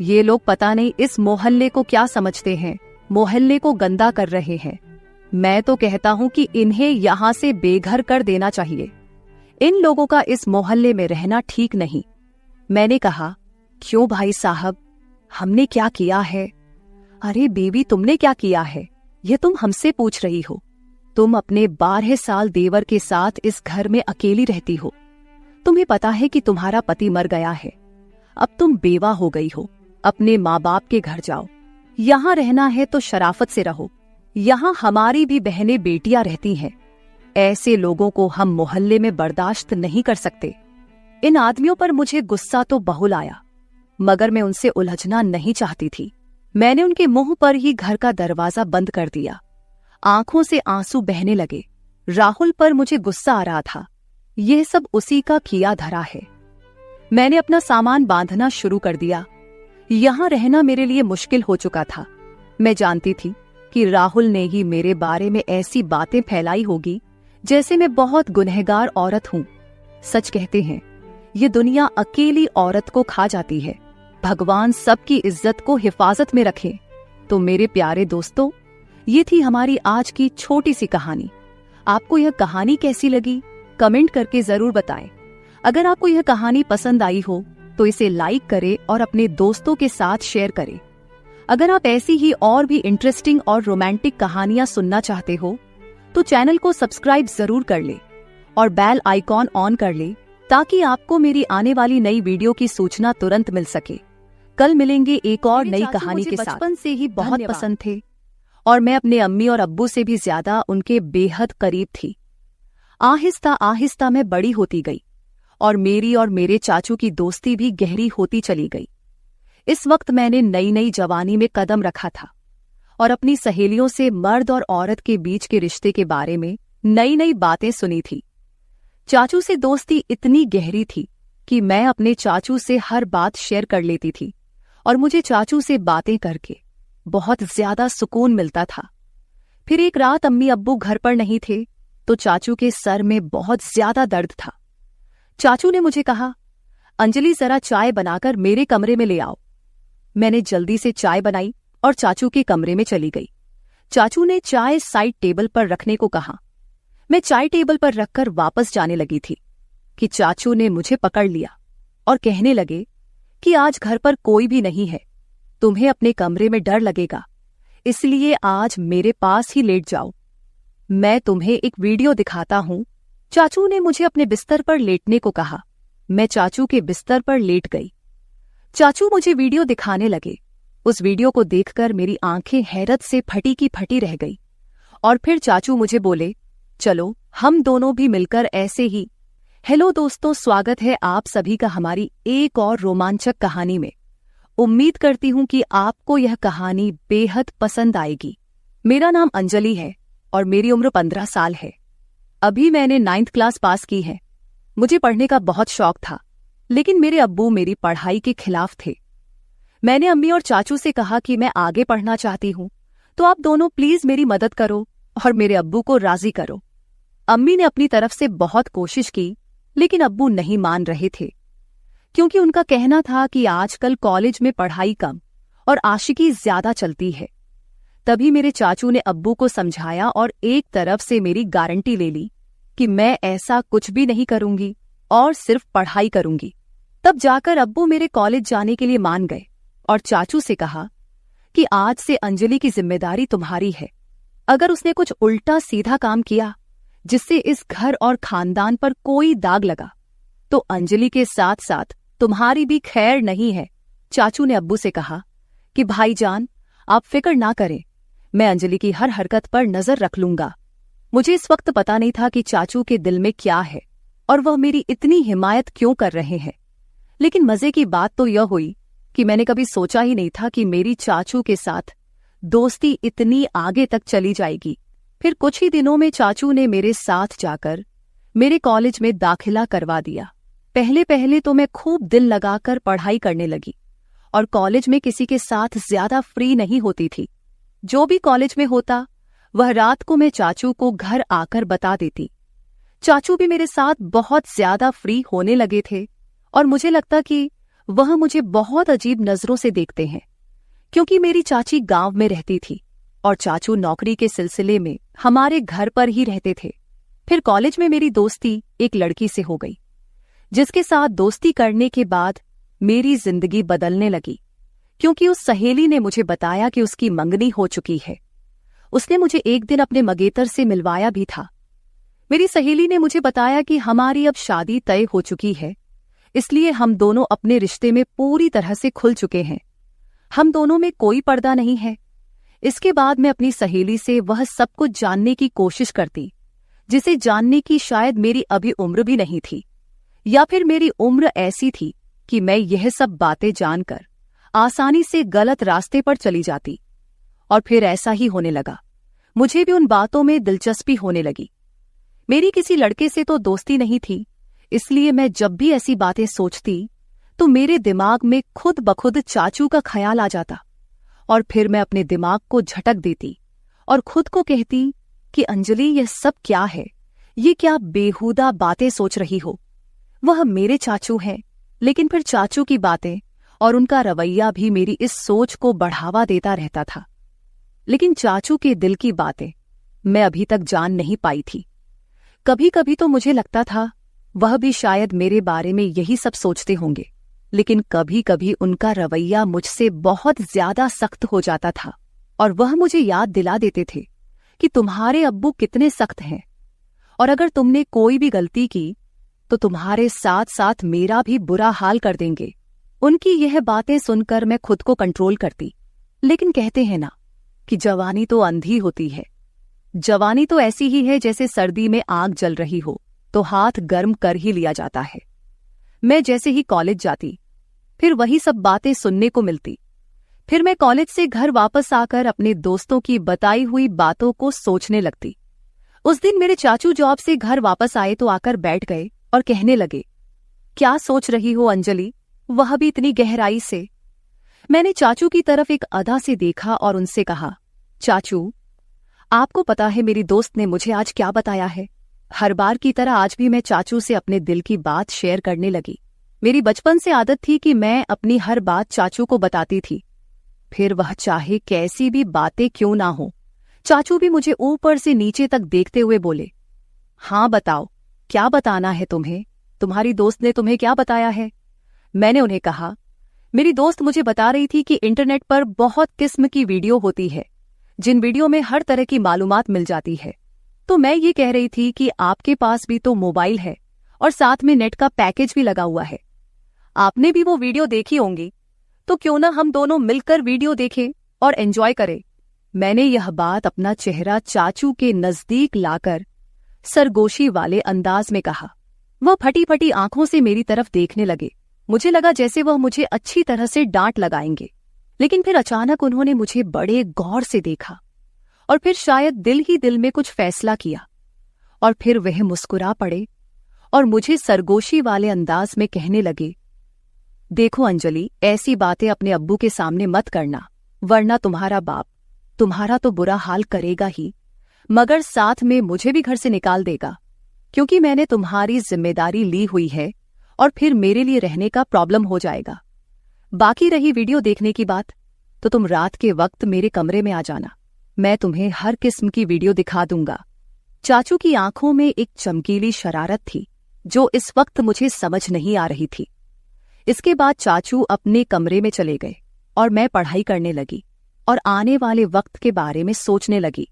ये लोग पता नहीं इस मोहल्ले को क्या समझते हैं, मोहल्ले को गंदा कर रहे हैं। मैं तो कहता हूँ कि इन्हें यहाँ से बेघर कर देना चाहिए। इन लोगों का इस मोहल्ले में रहना ठीक नहीं। मैंने कहा, क्यों भाई साहब, हमने क्या किया है? अरे बेबी तुमने क्या किया है ये तुम हमसे पूछ रही हो? तुम अपने 12 साल देवर के साथ इस घर में अकेली रहती हो। तुम्हें पता है कि तुम्हारा पति मर गया है। अब तुम बेवा हो गई हो। अपने माँ बाप के घर जाओ। यहाँ रहना है तो शराफत से रहो। यहाँ हमारी भी बहनें बेटियां रहती हैं। ऐसे लोगों को हम मोहल्ले में बर्दाश्त नहीं कर सकते। इन आदमियों पर मुझे गुस्सा तो बहुल आया, मगर मैं उनसे उलझना नहीं चाहती थी। मैंने उनके मुंह पर ही घर का दरवाजा बंद कर दिया। आंखों से आंसू बहने लगे। राहुल पर मुझे गुस्सा आ रहा था। यह सब उसी का किया धरा है। मैंने अपना सामान बांधना शुरू कर दिया। यहां रहना मेरे लिए मुश्किल हो चुका था। मैं जानती थी कि राहुल ने ही मेरे बारे में ऐसी बातें फैलाई होगी जैसे मैं बहुत गुनहगार औरत हूं। सच कहते हैं, ये दुनिया अकेली औरत को खा जाती है। भगवान सबकी इज्जत को हिफाजत में रखे। तो मेरे प्यारे दोस्तों, ये थी हमारी आज की छोटी सी कहानी। आपको यह कहानी कैसी लगी कमेंट करके जरूर बताएं। अगर आपको यह कहानी पसंद आई हो तो इसे लाइक करें और अपने दोस्तों के साथ शेयर करें। अगर आप ऐसी ही और भी इंटरेस्टिंग और रोमांटिक कहानियां सुनना चाहते हो तो चैनल को सब्सक्राइब जरूर कर ले और बेल आइकॉन ऑन कर ले ताकि आपको मेरी आने वाली नई वीडियो की सूचना तुरंत मिल सके। कल मिलेंगे एक और नई कहानी के साथ। बचपन से ही बहुत पसंद थे और मैं अपने अम्मी और अब्बू से भी ज्यादा उनके बेहद करीब थी। आहिस्ता आहिस्ता मैं बड़ी होती गई और मेरी और मेरे चाचू की दोस्ती भी गहरी होती चली गई। इस वक्त मैंने नई नई जवानी में कदम रखा था और अपनी सहेलियों से मर्द और औरत के बीच के रिश्ते के बारे में नई नई बातें सुनी थी। चाचू से दोस्ती इतनी गहरी थी कि मैं अपने चाचू से हर बात शेयर कर लेती थी और मुझे चाचू से बातें करके बहुत ज्यादा सुकून मिलता था। फिर एक रात अम्मी अब्बू घर पर नहीं थे तो चाचू के सर में बहुत ज्यादा दर्द था। चाचू ने मुझे कहा, अंजलि जरा चाय बनाकर मेरे कमरे में ले आओ। मैंने जल्दी से चाय बनाई और चाचू के कमरे में चली गई। चाचू ने चाय साइड टेबल पर रखने को कहा। मैं चाय टेबल पर रखकर वापस जाने लगी थी कि चाचू ने मुझे पकड़ लिया और कहने लगे कि आज घर पर कोई भी नहीं है, तुम्हें अपने कमरे में डर लगेगा, इसलिए आज मेरे पास ही लेट जाओ। मैं तुम्हें एक वीडियो दिखाता हूं। चाचू ने मुझे अपने बिस्तर पर लेटने को कहा। मैं चाचू के बिस्तर पर लेट गई। चाचू मुझे वीडियो दिखाने लगे। उस वीडियो को देखकर मेरी आंखें हैरत से फटी की फटी रह गई और फिर चाचू मुझे बोले, चलो हम दोनों भी मिलकर ऐसे ही। हेलो दोस्तों, स्वागत है आप सभी का हमारी एक और रोमांचक कहानी में। उम्मीद करती हूं कि आपको यह कहानी बेहद पसंद आएगी। मेरा नाम अंजलि है और मेरी उम्र 15 साल है। अभी मैंने 9th क्लास पास की है। मुझे पढ़ने का बहुत शौक था, लेकिन मेरे अब्बू मेरी पढ़ाई के खिलाफ थे। मैंने अम्मी और चाचू से कहा कि मैं आगे पढ़ना चाहती हूं, तो आप दोनों प्लीज मेरी मदद करो और मेरे अब्बू को राजी करो। अम्मी ने अपनी तरफ से बहुत कोशिश की, लेकिन अब्बू नहीं मान रहे थे, क्योंकि उनका कहना था कि आजकल कॉलेज में पढ़ाई कम और आशिकी ज्यादा चलती है। तभी मेरे चाचू ने अब्बू को समझाया और एक तरफ से मेरी गारंटी ले ली कि मैं ऐसा कुछ भी नहीं करूंगी और सिर्फ पढ़ाई करूंगी। तब जाकर अब्बू मेरे कॉलेज जाने के लिए मान गए और चाचू से कहा कि आज से अंजलि की जिम्मेदारी तुम्हारी है। अगर उसने कुछ उल्टा सीधा काम किया जिससे इस घर और खानदान पर कोई दाग लगा तो अंजलि के साथ साथ तुम्हारी भी खैर नहीं है। चाचू ने अब्बू से कहा कि भाईजान, आप फिक्र ना करें, मैं अंजलि की हर हरकत पर नजर रख लूंगा। मुझे इस वक्त पता नहीं था कि चाचू के दिल में क्या है और वह मेरी इतनी हिमायत क्यों कर रहे हैं। लेकिन मजे की बात तो यह हुई कि मैंने कभी सोचा ही नहीं था कि मेरी चाचू के साथ दोस्ती इतनी आगे तक चली जाएगी। फिर कुछ ही दिनों में चाचू ने मेरे साथ जाकर मेरे कॉलेज में दाखिला करवा दिया। पहले पहले तो मैं खूब दिल लगाकर पढ़ाई करने लगी और कॉलेज में किसी के साथ ज्यादा फ्री नहीं होती थी। जो भी कॉलेज में होता वह रात को मैं चाचू को घर आकर बता देती। चाचू भी मेरे साथ बहुत ज्यादा फ्री होने लगे थे और मुझे लगता कि वह मुझे बहुत अजीब नजरों से देखते हैं, क्योंकि मेरी चाची गांव में रहती थी और चाचू नौकरी के सिलसिले में हमारे घर पर ही रहते थे। फिर कॉलेज में मेरी दोस्ती एक लड़की से हो गई, जिसके साथ दोस्ती करने के बाद मेरी जिंदगी बदलने लगी, क्योंकि उस सहेली ने मुझे बताया कि उसकी मंगनी हो चुकी है। उसने मुझे एक दिन अपने मंगेतर से मिलवाया भी था। मेरी सहेली ने मुझे बताया कि हमारी अब शादी तय हो चुकी है, इसलिए हम दोनों अपने रिश्ते में पूरी तरह से खुल चुके हैं। हम दोनों में कोई पर्दा नहीं है। इसके बाद मैं अपनी सहेली से वह सब कुछ जानने की कोशिश करती, जिसे जानने की शायद मेरी अभी उम्र भी नहीं थी, या फिर मेरी उम्र ऐसी थी कि मैं यह सब बातें जानकर आसानी से गलत रास्ते पर चली जाती। और फिर ऐसा ही होने लगा। मुझे भी उन बातों में दिलचस्पी होने लगी। मेरी किसी लड़के से तो दोस्ती नहीं थी, इसलिए मैं जब भी ऐसी बातें सोचती तो मेरे दिमाग में खुद ब खुद चाचू का ख्याल आ जाता। और फिर मैं अपने दिमाग को झटक देती और खुद को कहती कि अंजलि, यह सब क्या है? ये क्या बेहुदा बातें सोच रही हो? वह मेरे चाचू हैं, लेकिन फिर चाचू की बातें और उनका रवैया भी मेरी इस सोच को बढ़ावा देता रहता था। लेकिन चाचू के दिल की बातें मैं अभी तक जान नहीं पाई थी। कभी कभी तो मुझे लगता था वह भी शायद मेरे बारे में यही सब सोचते होंगे, लेकिन कभी कभी उनका रवैया मुझसे बहुत ज्यादा सख्त हो जाता था और वह मुझे याद दिला देते थे कि तुम्हारे अब्बू कितने सख्त हैं और अगर तुमने कोई भी गलती की तो तुम्हारे साथ साथ मेरा भी बुरा हाल कर देंगे। उनकी यह बातें सुनकर मैं खुद को कंट्रोल करती, लेकिन कहते हैं ना कि जवानी तो अंधी होती है। जवानी तो ऐसी ही है जैसे सर्दी में आग जल रही हो तो हाथ गर्म कर ही लिया जाता है। मैं जैसे ही कॉलेज जाती फिर वही सब बातें सुनने को मिलती। फिर मैं कॉलेज से घर वापस आकर अपने दोस्तों की बताई हुई बातों को सोचने लगती। उस दिन मेरे चाचू जॉब से घर वापस आए तो आकर बैठ गए और कहने लगे, क्या सोच रही हो अंजलि, वह भी इतनी गहराई से? मैंने चाचू की तरफ एक अदा से देखा और उनसे कहा, चाचू, आपको पता है मेरी दोस्त ने मुझे आज क्या बताया है? हर बार की तरह आज भी मैं चाचू से अपने दिल की बात शेयर करने लगी। मेरी बचपन से आदत थी कि मैं अपनी हर बात चाचू को बताती थी, फिर वह चाहे कैसी भी बातें क्यों ना हो। चाचू भी मुझे ऊपर से नीचे तक देखते हुए बोले, हाँ बताओ, क्या बताना है तुम्हें? तुम्हारी दोस्त ने तुम्हें क्या बताया है? मैंने उन्हें कहा, मेरी दोस्त मुझे बता रही थी कि इंटरनेट पर बहुत किस्म की वीडियो होती है, जिन वीडियो में हर तरह की मालूमात मिल जाती है। तो मैं ये कह रही थी कि आपके पास भी तो मोबाइल है और साथ में नेट का पैकेज भी लगा हुआ है, आपने भी वो वीडियो देखी होंगी, तो क्यों ना हम दोनों मिलकर वीडियो देखें और एंजॉय करें। मैंने यह बात अपना चेहरा चाचू के नजदीक लाकर सरगोशी वाले अंदाज में कहा। वह फटी फटी आंखों से मेरी तरफ देखने लगे। मुझे लगा जैसे वह मुझे अच्छी तरह से डांट लगाएंगे, लेकिन फिर अचानक उन्होंने मुझे बड़े गौर से देखा और फिर शायद दिल ही दिल में कुछ फैसला किया और फिर वह मुस्कुरा पड़े और मुझे सरगोशी वाले अंदाज में कहने लगे, देखो अंजलि, ऐसी बातें अपने अब्बू के सामने मत करना, वरना तुम्हारा बाप तुम्हारा तो बुरा हाल करेगा ही, मगर साथ में मुझे भी घर से निकाल देगा, क्योंकि मैंने तुम्हारी जिम्मेदारी ली हुई है और फिर मेरे लिए रहने का प्रॉब्लम हो जाएगा। बाकी रही वीडियो देखने की बात, तो तुम रात के वक्त मेरे कमरे में आ जाना, मैं तुम्हें हर किस्म की वीडियो दिखा दूंगा। चाचू की आंखों में एक चमकीली शरारत थी जो इस वक्त मुझे समझ नहीं आ रही थी। इसके बाद चाचू अपने कमरे में चले गए और मैं पढ़ाई करने लगी और आने वाले वक्त के बारे में सोचने लगी।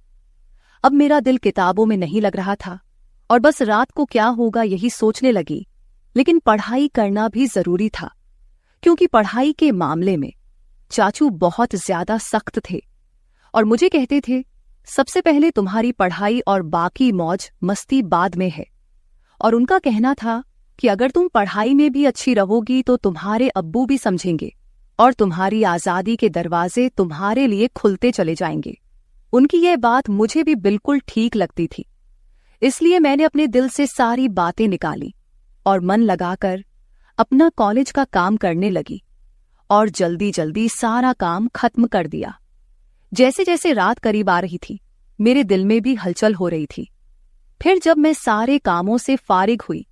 अब मेरा दिल किताबों में नहीं लग रहा था और बस रात को क्या होगा यही सोचने लगी, लेकिन पढ़ाई करना भी जरूरी था, क्योंकि पढ़ाई के मामले में चाचू बहुत ज्यादा सख्त थे और मुझे कहते थे, सबसे पहले तुम्हारी पढ़ाई और बाकी मौज मस्ती बाद में है। और उनका कहना था कि अगर तुम पढ़ाई में भी अच्छी रहोगी तो तुम्हारे अब्बू भी समझेंगे और तुम्हारी आजादी के दरवाजे तुम्हारे लिए खुलते चले जाएंगे। उनकी यह बात मुझे भी बिल्कुल ठीक लगती थी, इसलिए मैंने अपने दिल से सारी बातें निकाली और मन लगाकर अपना कॉलेज का काम करने लगी और जल्दी जल्दी सारा काम खत्म कर दिया। जैसे जैसे रात करीब आ रही थी, मेरे दिल में भी हलचल हो रही थी। फिर जब मैं सारे कामों से फारिग हुई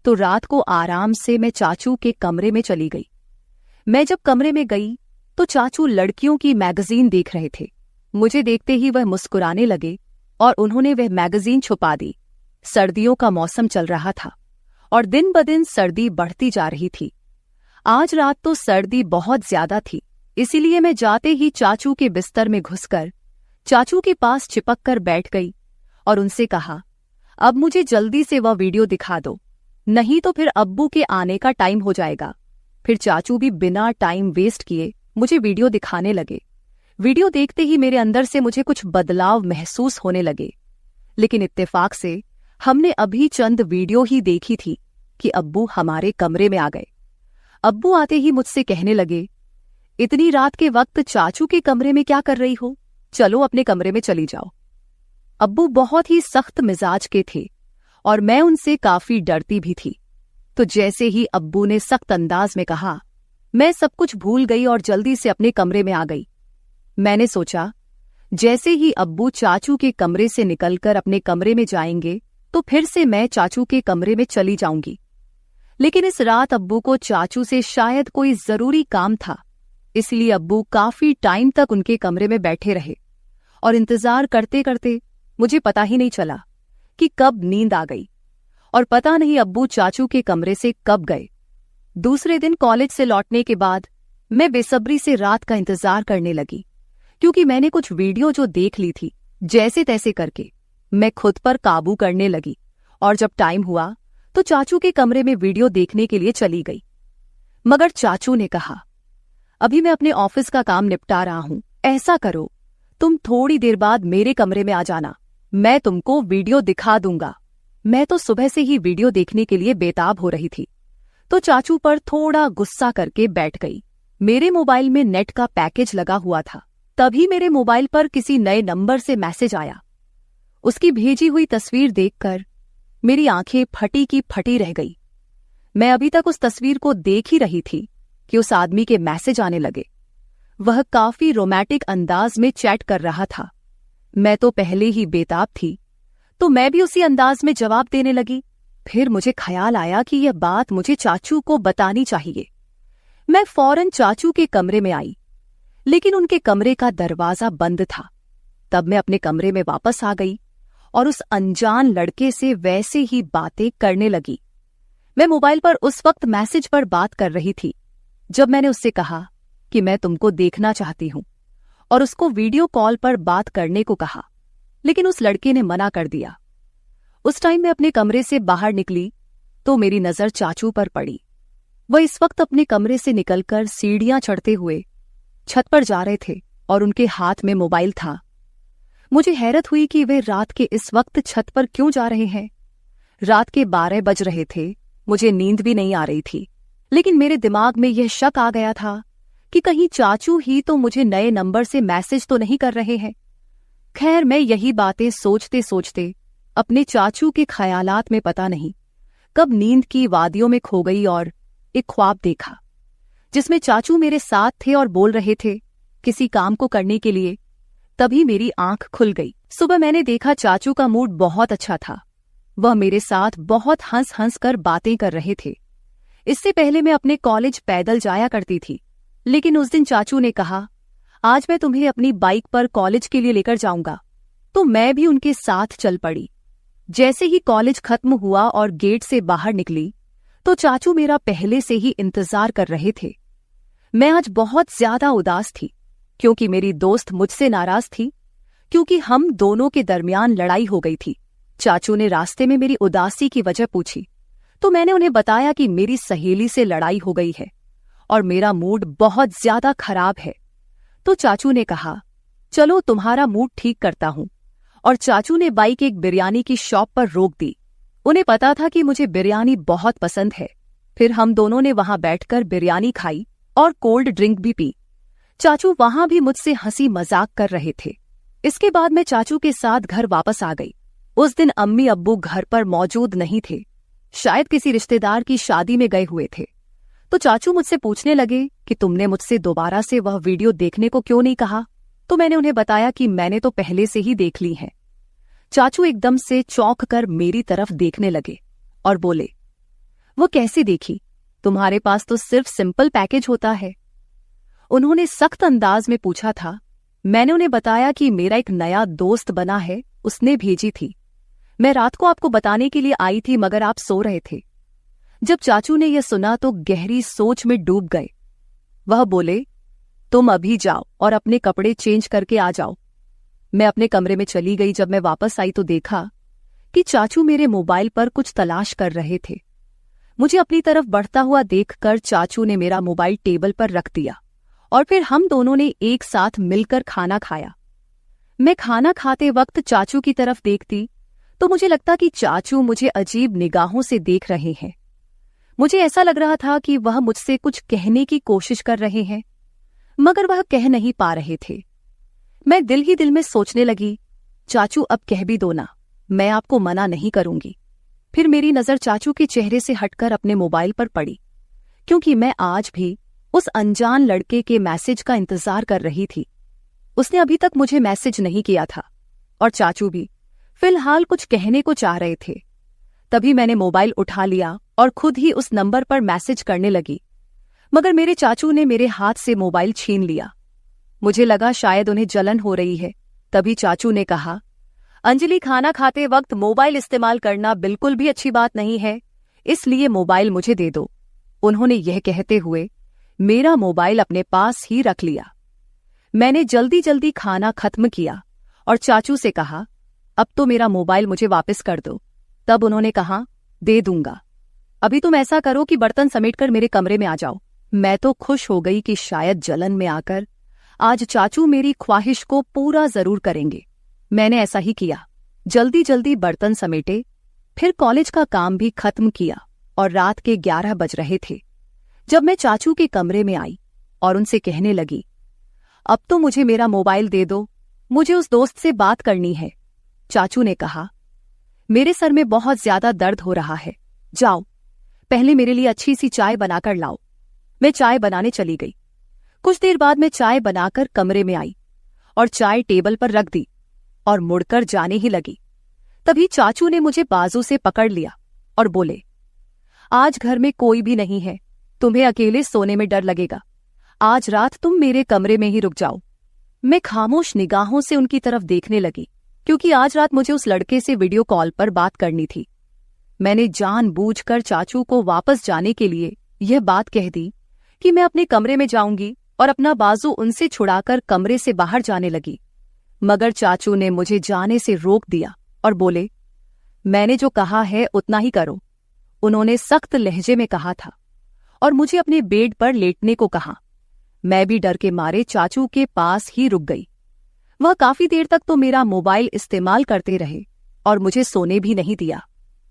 तो रात को आराम से मैं चाचू के कमरे में चली गई। मैं जब कमरे में गई तो चाचू लड़कियों की मैगजीन देख रहे थे। मुझे देखते ही वह मुस्कुराने लगे और उन्होंने वह मैगजीन छुपा दी। सर्दियों का मौसम चल रहा था और दिन ब दिन सर्दी बढ़ती जा रही थी। आज रात तो सर्दी बहुत ज्यादा थी, इसीलिए मैं जाते ही चाचू के बिस्तर में घुसकर चाचू के पास चिपक कर बैठ गई और उनसे कहा, अब मुझे जल्दी से वह वीडियो दिखा दो, नहीं तो फिर अब्बू के आने का टाइम हो जाएगा। फिर चाचू भी बिना टाइम वेस्ट किए मुझे वीडियो दिखाने लगे। वीडियो देखते ही मेरे अंदर से मुझे कुछ बदलाव महसूस होने लगे, लेकिन इत्तेफाक से हमने अभी चंद वीडियो ही देखी थी कि अब्बू हमारे कमरे में आ गए। अब्बू आते ही मुझसे कहने लगे, इतनी रात के वक्त चाचू के कमरे में क्या कर रही हो? चलो अपने कमरे में चली जाओ। अब्बू बहुत ही सख्त मिजाज के थे और मैं उनसे काफी डरती भी थी। तो जैसे ही अब्बू ने सख्त अंदाज में कहा, मैं सब कुछ भूल गई और जल्दी से अपने कमरे में आ गई। मैंने सोचा जैसे ही अब्बू चाचू के कमरे से निकलकर अपने कमरे में जाएंगे तो फिर से मैं चाचू के कमरे में चली जाऊंगी। लेकिन इस रात अब्बू को चाचू से शायद कोई जरूरी काम था, इसलिए अब्बू काफी टाइम तक उनके कमरे में बैठे रहे और इंतजार करते करते मुझे पता ही नहीं चला कि कब नींद आ गई और पता नहीं अब्बू चाचू के कमरे से कब गए। दूसरे दिन कॉलेज से लौटने के बाद मैं बेसब्री से रात का इंतजार करने लगी, क्योंकि मैंने कुछ वीडियो जो देख ली थी, जैसे तैसे करके मैं खुद पर काबू करने लगी और जब टाइम हुआ तो चाचू के कमरे में वीडियो देखने के लिए चली गई। मगर चाचू ने कहा, अभी मैं अपने ऑफिस का काम निपटा रहा हूं, ऐसा करो तुम थोड़ी देर बाद मेरे कमरे में आ जाना, मैं तुमको वीडियो दिखा दूंगा। मैं तो सुबह से ही वीडियो देखने के लिए बेताब हो रही थी, तो चाचू पर थोड़ा गुस्सा करके बैठ गई। मेरे मोबाइल में नेट का पैकेज लगा हुआ था, तभी मेरे मोबाइल पर किसी नए नंबर से मैसेज आया। उसकी भेजी हुई तस्वीर देखकर मेरी आंखें फटी की फटी रह गई। मैं अभी तक उस तस्वीर को देख ही रही थी कि उस आदमी के मैसेज आने लगे। वह काफी रोमांटिक अंदाज में चैट कर रहा था। मैं तो पहले ही बेताब थी, तो मैं भी उसी अंदाज में जवाब देने लगी। फिर मुझे ख्याल आया कि यह बात मुझे चाचू को बतानी चाहिए। मैं फौरन चाचू के कमरे में आई, लेकिन उनके कमरे का दरवाजा बंद था। तब मैं अपने कमरे में वापस आ गई और उस अनजान लड़के से वैसे ही बातें करने लगी। मैं मोबाइल पर उस वक्त मैसेज पर बात कर रही थी जब मैंने उससे कहा कि मैं तुमको देखना चाहती हूं और उसको वीडियो कॉल पर बात करने को कहा, लेकिन उस लड़के ने मना कर दिया। उस टाइम मैं अपने कमरे से बाहर निकली तो मेरी नजर चाचू पर पड़ी। वह इस वक्त अपने कमरे से निकलकर सीढ़ियां चढ़ते हुए छत पर जा रहे थे और उनके हाथ में मोबाइल था। मुझे हैरत हुई कि वे रात के इस वक्त छत पर क्यों जा रहे हैं। रात के 12 बज रहे थे, मुझे नींद भी नहीं आ रही थी, लेकिन मेरे दिमाग में यह शक आ गया था कि कहीं चाचू ही तो मुझे नए नंबर से मैसेज तो नहीं कर रहे हैं। खैर, मैं यही बातें सोचते सोचते अपने चाचू के ख्यालात में पता नहीं कब नींद की वादियों में खो गई और एक ख्वाब देखा जिसमें चाचू मेरे साथ थे और बोल रहे थे किसी काम को करने के लिए। तभी मेरी आंख खुल गई। सुबह मैंने देखा चाचू का मूड बहुत अच्छा था। वह मेरे साथ बहुत हंस हंस कर बातें कर रहे थे। इससे पहले मैं अपने कॉलेज पैदल जाया करती थी, लेकिन उस दिन चाचू ने कहा, आज मैं तुम्हें अपनी बाइक पर कॉलेज के लिए लेकर जाऊंगा, तो मैं भी उनके साथ चल पड़ी। जैसे ही कॉलेज खत्म हुआ और गेट से बाहर निकली तो चाचू मेरा पहले से ही इंतजार कर रहे थे। मैं आज बहुत ज्यादा उदास थी क्योंकि मेरी दोस्त मुझसे नाराज थी, क्योंकि हम दोनों के दरमियान लड़ाई हो गई थी। चाचू ने रास्ते में मेरी उदासी की वजह पूछी तो मैंने उन्हें बताया कि मेरी सहेली से लड़ाई हो गई है और मेरा मूड बहुत ज्यादा खराब है। तो चाचू ने कहा, चलो तुम्हारा मूड ठीक करता हूं, और चाचू ने बाइक एक बिरयानी की शॉप पर रोक दी। उन्हें पता था कि मुझे बिरयानी बहुत पसंद है। फिर हम दोनों ने वहां बैठकर बिरयानी खाई और कोल्ड ड्रिंक भी पी। चाचू वहां भी मुझसे हंसी मजाक कर रहे थे। इसके बाद मैं चाचू के साथ घर वापस आ गई। उस दिन अम्मी अब्बू घर पर मौजूद नहीं थे, शायद किसी रिश्तेदार की शादी में गए हुए थे। तो चाचू मुझसे पूछने लगे कि तुमने मुझसे दोबारा से वह वीडियो देखने को क्यों नहीं कहा। तो मैंने उन्हें बताया कि मैंने तो पहले से ही देख ली है। चाचू एकदम से चौंक कर मेरी तरफ देखने लगे और बोले, वो कैसे देखी? तुम्हारे पास तो सिर्फ सिंपल पैकेज होता है। उन्होंने सख्त अंदाज में पूछा था। मैंने उन्हें बताया कि मेरा एक नया दोस्त बना है, उसने भेजी थी। मैं रात को आपको बताने के लिए आई थी, मगर आप सो रहे थे। जब चाचू ने यह सुना तो गहरी सोच में डूब गए। वह बोले, तुम अभी जाओ और अपने कपड़े चेंज करके आ जाओ। मैं अपने कमरे में चली गई। जब मैं वापस आई तो देखा कि चाचू मेरे मोबाइल पर कुछ तलाश कर रहे थे। मुझे अपनी तरफ बढ़ता हुआ देखकर चाचू ने मेरा मोबाइल टेबल पर रख दिया और फिर हम दोनों ने एक साथ मिलकर खाना खाया। मैं खाना खाते वक्त चाचू की तरफ देखती तो मुझे लगता कि चाचू मुझे अजीब निगाहों से देख रहे हैं। मुझे ऐसा लग रहा था कि वह मुझसे कुछ कहने की कोशिश कर रहे हैं। मगर वह कह नहीं पा रहे थे। मैं दिल ही दिल में सोचने लगी, चाचू अब कह भी दो ना, मैं आपको मना नहीं करूंगी। फिर मेरी नजर चाचू के चेहरे से हटकर अपने मोबाइल पर पड़ी, क्योंकि मैं आज भी उस अनजान लड़के के मैसेज का इंतजार कर रही थी। उसने अभी तक मुझे मैसेज नहीं किया था और चाचू भी फिलहाल कुछ कहने को चाह रहे थे। तभी मैंने मोबाइल उठा लिया और खुद ही उस नंबर पर मैसेज करने लगी, मगर मेरे चाचू ने मेरे हाथ से मोबाइल छीन लिया। मुझे लगा शायद उन्हें जलन हो रही है। तभी चाचू ने कहा, अंजलि, खाना खाते वक्त मोबाइल इस्तेमाल करना बिल्कुल भी अच्छी बात नहीं है, इसलिए मोबाइल मुझे दे दो। उन्होंने यह कहते हुए मेरा मोबाइल अपने पास ही रख लिया। मैंने जल्दी जल्दी खाना खत्म किया और चाचू से कहा, अब तो मेरा मोबाइल मुझे वापस कर दो। तब उन्होंने कहा, दे दूंगा, अभी तुम ऐसा करो कि बर्तन समेटकर मेरे कमरे में आ जाओ। मैं तो खुश हो गई कि शायद जलन में आकर आज चाचू मेरी ख्वाहिश को पूरा जरूर करेंगे। मैंने ऐसा ही किया, जल्दी जल्दी बर्तन समेटे, फिर कॉलेज का काम भी खत्म किया और रात के 11 बज रहे थे जब मैं चाचू के कमरे में आई और उनसे कहने लगी, अब तो मुझे मेरा मोबाइल दे दो, मुझे उस दोस्त से बात करनी है। चाचू ने कहा, मेरे सर में बहुत ज्यादा दर्द हो रहा है, जाओ पहले मेरे लिए अच्छी सी चाय बनाकर लाओ। मैं चाय बनाने चली गई। कुछ देर बाद मैं चाय बनाकर कमरे में आई और चाय टेबल पर रख दी और मुड़कर जाने ही लगी। तभी चाचू ने मुझे बाजू से पकड़ लिया और बोले, आज घर में कोई भी नहीं है, तुम्हें अकेले सोने में डर लगेगा, आज रात तुम मेरे कमरे में ही रुक जाओ। मैं खामोश निगाहों से उनकी तरफ देखने लगी, क्योंकि आज रात मुझे उस लड़के से वीडियो कॉल पर बात करनी थी। मैंने जानबूझकर चाचू को वापस जाने के लिए यह बात कह दी कि मैं अपने कमरे में जाऊंगी और अपना बाजू उनसे छुड़ाकर कमरे से बाहर जाने लगी। मगर चाचू ने मुझे जाने से रोक दिया और बोले, मैंने जो कहा है उतना ही करो। उन्होंने सख्त लहजे में कहा था और मुझे अपने बेड पर लेटने को कहा। मैं भी डर के मारे चाचू के पास ही रुक गई। वह काफी देर तक तो मेरा मोबाइल इस्तेमाल करते रहे और मुझे सोने भी नहीं दिया।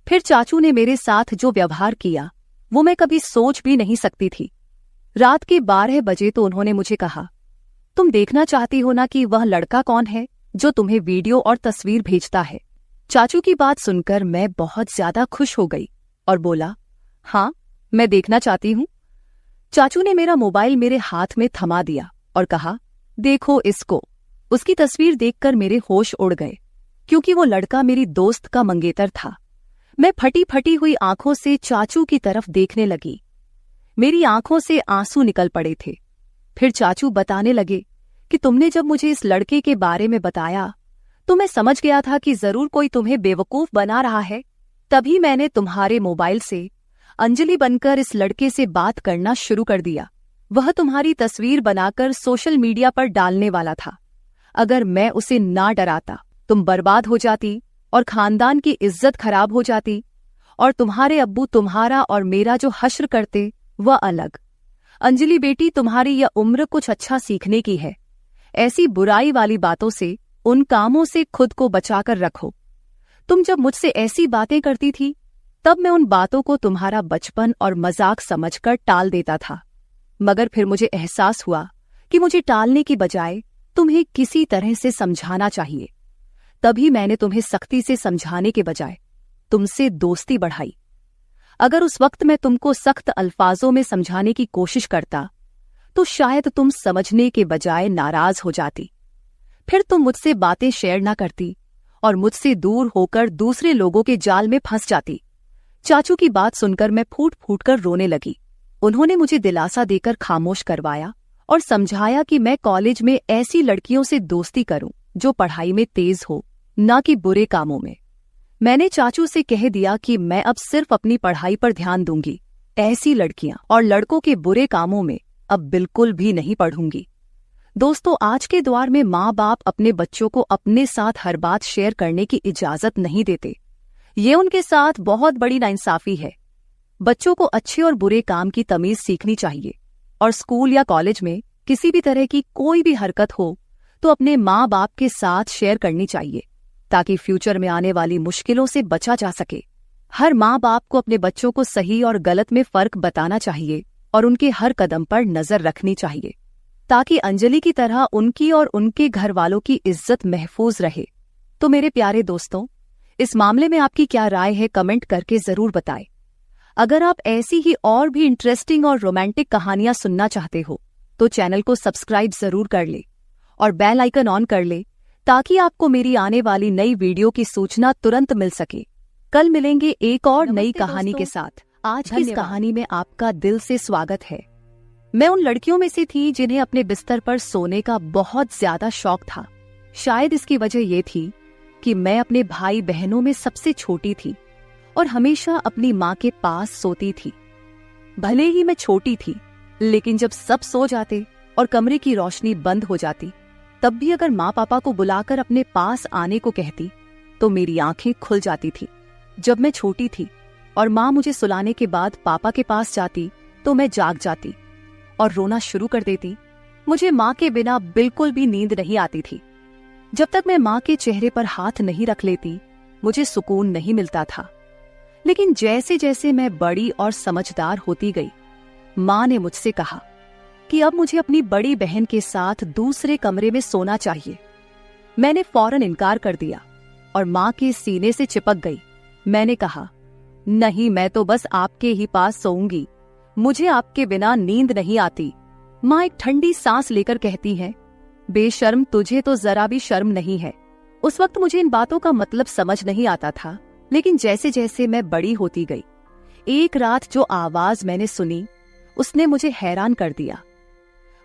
फिर चाचू ने मेरे साथ जो व्यवहार किया वो मैं कभी सोच भी नहीं सकती थी। रात के 12 बजे तो उन्होंने मुझे कहा, तुम देखना चाहती हो ना कि वह लड़का कौन है जो तुम्हें वीडियो और तस्वीर भेजता है। चाचू की बात सुनकर मैं बहुत ज्यादा खुश हो गई और बोला, हाँ मैं देखना चाहती हूँ। चाचू ने मेरा मोबाइल मेरे हाथ में थमा दिया और कहा, देखो इसको। उसकी तस्वीर देखकर मेरे होश उड़ गए, क्योंकि वो लड़का मेरी दोस्त का मंगेतर था। मैं फटी फटी हुई आंखों से चाचू की तरफ देखने लगी। मेरी आंखों से आंसू निकल पड़े थे। फिर चाचू बताने लगे कि तुमने जब मुझे इस लड़के के बारे में बताया तो मैं समझ गया था कि जरूर कोई तुम्हें बेवकूफ बना रहा है। तभी मैंने तुम्हारे मोबाइल से अंजलि बनकर इस लड़के से बात करना शुरू कर दिया। वह तुम्हारी तस्वीर बनाकर सोशल मीडिया पर डालने वाला था। अगर मैं उसे ना डराता तुम बर्बाद हो जाती और खानदान की इज्जत खराब हो जाती, और तुम्हारे अब्बू तुम्हारा और मेरा जो हश्र करते वह अलग। अंजलि बेटी, तुम्हारी यह उम्र कुछ अच्छा सीखने की है। ऐसी बुराई वाली बातों से, उन कामों से खुद को बचाकर रखो। तुम जब मुझसे ऐसी बातें करती थी तब मैं उन बातों को तुम्हारा बचपन और मजाक समझकर टाल देता था, मगर फिर मुझे एहसास हुआ कि मुझे टालने की बजाय तुम्हें किसी तरह से समझाना चाहिए। तभी मैंने तुम्हें सख्ती से समझाने के बजाय तुमसे दोस्ती बढ़ाई। अगर उस वक्त मैं तुमको सख्त अल्फाजों में समझाने की कोशिश करता तो शायद तुम समझने के बजाय नाराज हो जाती। फिर तुम मुझसे बातें शेयर ना करती और मुझसे दूर होकर दूसरे लोगों के जाल में फंस जाती। चाचू की बात सुनकर मैं फूट फूट कर रोने लगी। उन्होंने मुझे दिलासा देकर खामोश करवाया और समझाया कि मैं कॉलेज में ऐसी लड़कियों से दोस्ती करूं जो पढ़ाई में तेज हो, ना कि बुरे कामों में। मैंने चाचू से कह दिया कि मैं अब सिर्फ अपनी पढ़ाई पर ध्यान दूंगी, ऐसी लड़कियां और लड़कों के बुरे कामों में अब बिल्कुल भी नहीं पढ़ूंगी। दोस्तों, आज के दौर में माँ बाप अपने बच्चों को अपने साथ हर बात शेयर करने की इजाजत नहीं देते। ये उनके साथ बहुत बड़ी नाइंसाफी है। बच्चों को अच्छे और बुरे काम की तमीज सीखनी चाहिए और स्कूल या कॉलेज में किसी भी तरह की कोई भी हरकत हो तो अपने माँ बाप के साथ शेयर करनी चाहिए, ताकि फ्यूचर में आने वाली मुश्किलों से बचा जा सके। हर माँ बाप को अपने बच्चों को सही और गलत में फर्क बताना चाहिए और उनके हर कदम पर नजर रखनी चाहिए। ताकि अंजलि की तरह उनकी और उनके घर वालों की इज्जत महफूज रहे। तो मेरे प्यारे दोस्तों, इस मामले में आपकी क्या राय है, कमेंट करके जरूर बताएं। अगर आप ऐसी ही और भी इंटरेस्टिंग और रोमांटिक कहानियां सुनना चाहते हो तो चैनल को सब्सक्राइब जरूर कर ले और बेल आइकन ऑन कर ले, ताकि आपको मेरी आने वाली नई वीडियो की सूचना तुरंत मिल सके। कल मिलेंगे एक और नई कहानी के साथ। आज की इस कहानी में आपका दिल से स्वागत है। मैं उन लड़कियों में से थी जिन्हें अपने बिस्तर पर सोने का बहुत ज्यादा शौक था। शायद इसकी वजह ये थी कि मैं अपने भाई बहनों में सबसे छोटी थी और हमेशा अपनी माँ के पास सोती थी। भले ही मैं छोटी थी, लेकिन जब सब सो जाते और कमरे की रोशनी बंद हो जाती, तब भी अगर माँ पापा को बुलाकर अपने पास आने को कहती तो मेरी आंखें खुल जाती थी। जब मैं छोटी थी और माँ मुझे सुलाने के बाद पापा के पास जाती तो मैं जाग जाती और रोना शुरू कर देती। मुझे माँ के बिना बिल्कुल भी नींद नहीं आती थी। जब तक मैं माँ के चेहरे पर हाथ नहीं रख लेती, मुझे सुकून नहीं मिलता था। लेकिन जैसे जैसे मैं बड़ी और समझदार होती गई, माँ ने मुझसे कहा कि अब मुझे अपनी बड़ी बहन के साथ दूसरे कमरे में सोना चाहिए। मैंने फौरन इनकार कर दिया और माँ के सीने से चिपक गई। मैंने कहा, नहीं, मैं तो बस आपके ही पास सोऊंगी, मुझे आपके बिना नींद नहीं आती। माँ एक ठंडी सांस लेकर कहती है, बेशर्म, तुझे तो जरा भी शर्म नहीं है। उस वक्त मुझे इन बातों का मतलब समझ नहीं आता था, लेकिन जैसे जैसे मैं बड़ी होती गई, एक रात जो आवाज मैंने सुनी उसने मुझे हैरान कर दिया।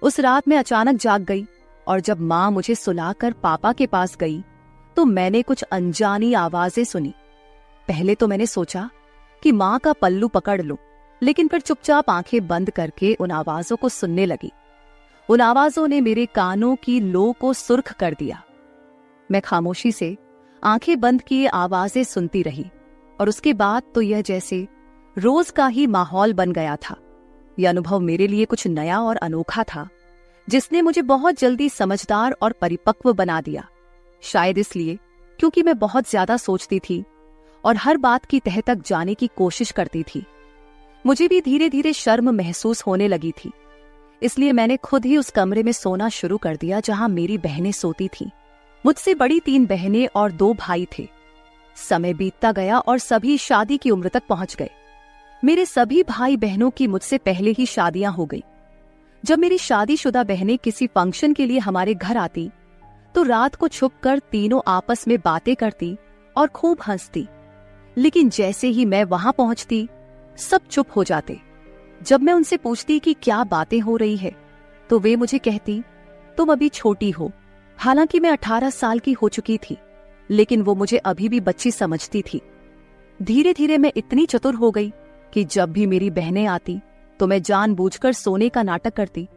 उस रात मैं अचानक जाग गई और जब माँ मुझे सुलाकर पापा के पास गई तो मैंने कुछ अनजानी आवाजें सुनी। पहले तो मैंने सोचा कि माँ का पल्लू पकड़ लूं, लेकिन फिर चुपचाप आंखें बंद करके उन आवाजों को सुनने लगी। उन आवाजों ने मेरे कानों की लो को सुर्ख कर दिया। मैं खामोशी से आंखें बंद किए आवाजें सुनती रही और उसके बाद तो यह जैसे रोज का ही माहौल बन गया था। यह अनुभव मेरे लिए कुछ नया और अनोखा था, जिसने मुझे बहुत जल्दी समझदार और परिपक्व बना दिया। शायद इसलिए क्योंकि मैं बहुत ज्यादा सोचती थी और हर बात की तह तक जाने की कोशिश करती थी। मुझे भी धीरे धीरे शर्म महसूस होने लगी थी, इसलिए मैंने खुद ही उस कमरे में सोना शुरू कर दिया जहां मेरी बहनें सोती थीं। मुझसे बड़ी 3 बहनें और 2 भाई थे। समय बीतता गया और सभी शादी की उम्र तक पहुंच गए। मेरे सभी भाई बहनों की मुझसे पहले ही शादियां हो गई। जब मेरी शादीशुदा बहनें किसी फंक्शन के लिए हमारे घर आती तो रात को छुपकर तीनों आपस में बातें करती और खूब हंसती। लेकिन जैसे ही मैं वहां पहुंचती, सब चुप हो जाते। जब मैं उनसे पूछती कि क्या बातें हो रही है, तो वे मुझे कहती, तुम अभी छोटी हो। हालांकि मैं 18 साल की हो चुकी थी, लेकिन वो मुझे अभी भी बच्ची समझती थी। धीरे धीरे मैं इतनी चतुर हो गई कि जब भी मेरी बहनें आती तो मैं जानबूझकर सोने का नाटक करती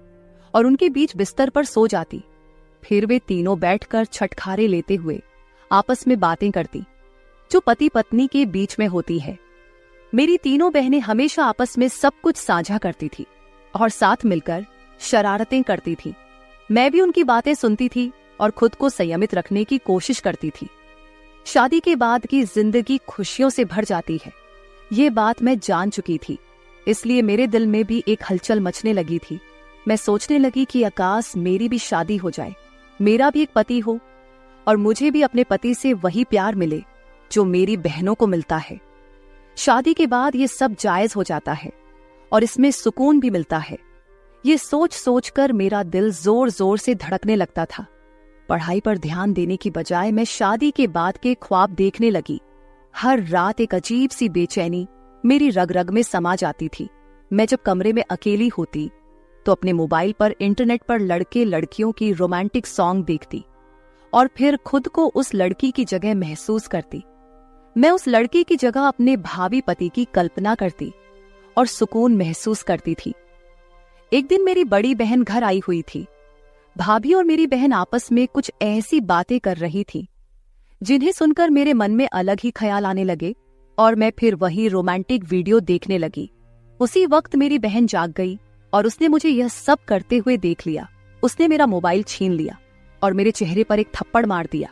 और उनके बीच बिस्तर पर सो जाती। फिर वे तीनों बैठकर छटखारे लेते हुए आपस में बातें करती, जो पति पत्नी के बीच में होती है। मेरी तीनों बहनें हमेशा आपस में सब कुछ साझा करती थी और साथ मिलकर शरारतें करती थी। मैं भी उनकी बातें सुनती थी और खुद को संयमित रखने की कोशिश करती थी। शादी के बाद की जिंदगी खुशियों से भर जाती है, ये बात मैं जान चुकी थी। इसलिए मेरे दिल में भी एक हलचल मचने लगी थी। मैं सोचने लगी कि आकाश, मेरी भी शादी हो जाए, मेरा भी एक पति हो और मुझे भी अपने पति से वही प्यार मिले जो मेरी बहनों को मिलता है। शादी के बाद ये सब जायज हो जाता है और इसमें सुकून भी मिलता है। ये सोच सोच कर मेरा दिल जोर जोर से धड़कने लगता था। पढ़ाई पर ध्यान देने की बजाय मैं शादी के बाद के ख्वाब देखने लगी। हर रात एक अजीब सी बेचैनी मेरी रग रग में समा जाती थी। मैं जब कमरे में अकेली होती तो अपने मोबाइल पर इंटरनेट पर लड़के लड़कियों की रोमांटिक सॉन्ग देखती और फिर खुद को उस लड़की की जगह महसूस करती। मैं उस लड़की की जगह अपने भावी पति की कल्पना करती और सुकून महसूस करती थी। एक दिन मेरी बड़ी बहन घर आई हुई थी। भाभी और मेरी बहन आपस में कुछ ऐसी बातें कर रही थी जिन्हें सुनकर मेरे मन में अलग ही ख्याल आने लगे और मैं फिर वही रोमांटिक वीडियो देखने लगी। उसी वक्त मेरी बहन जाग गई और उसने मुझे यह सब करते हुए देख लिया। उसने मेरा मोबाइल छीन लिया और मेरे चेहरे पर एक थप्पड़ मार दिया।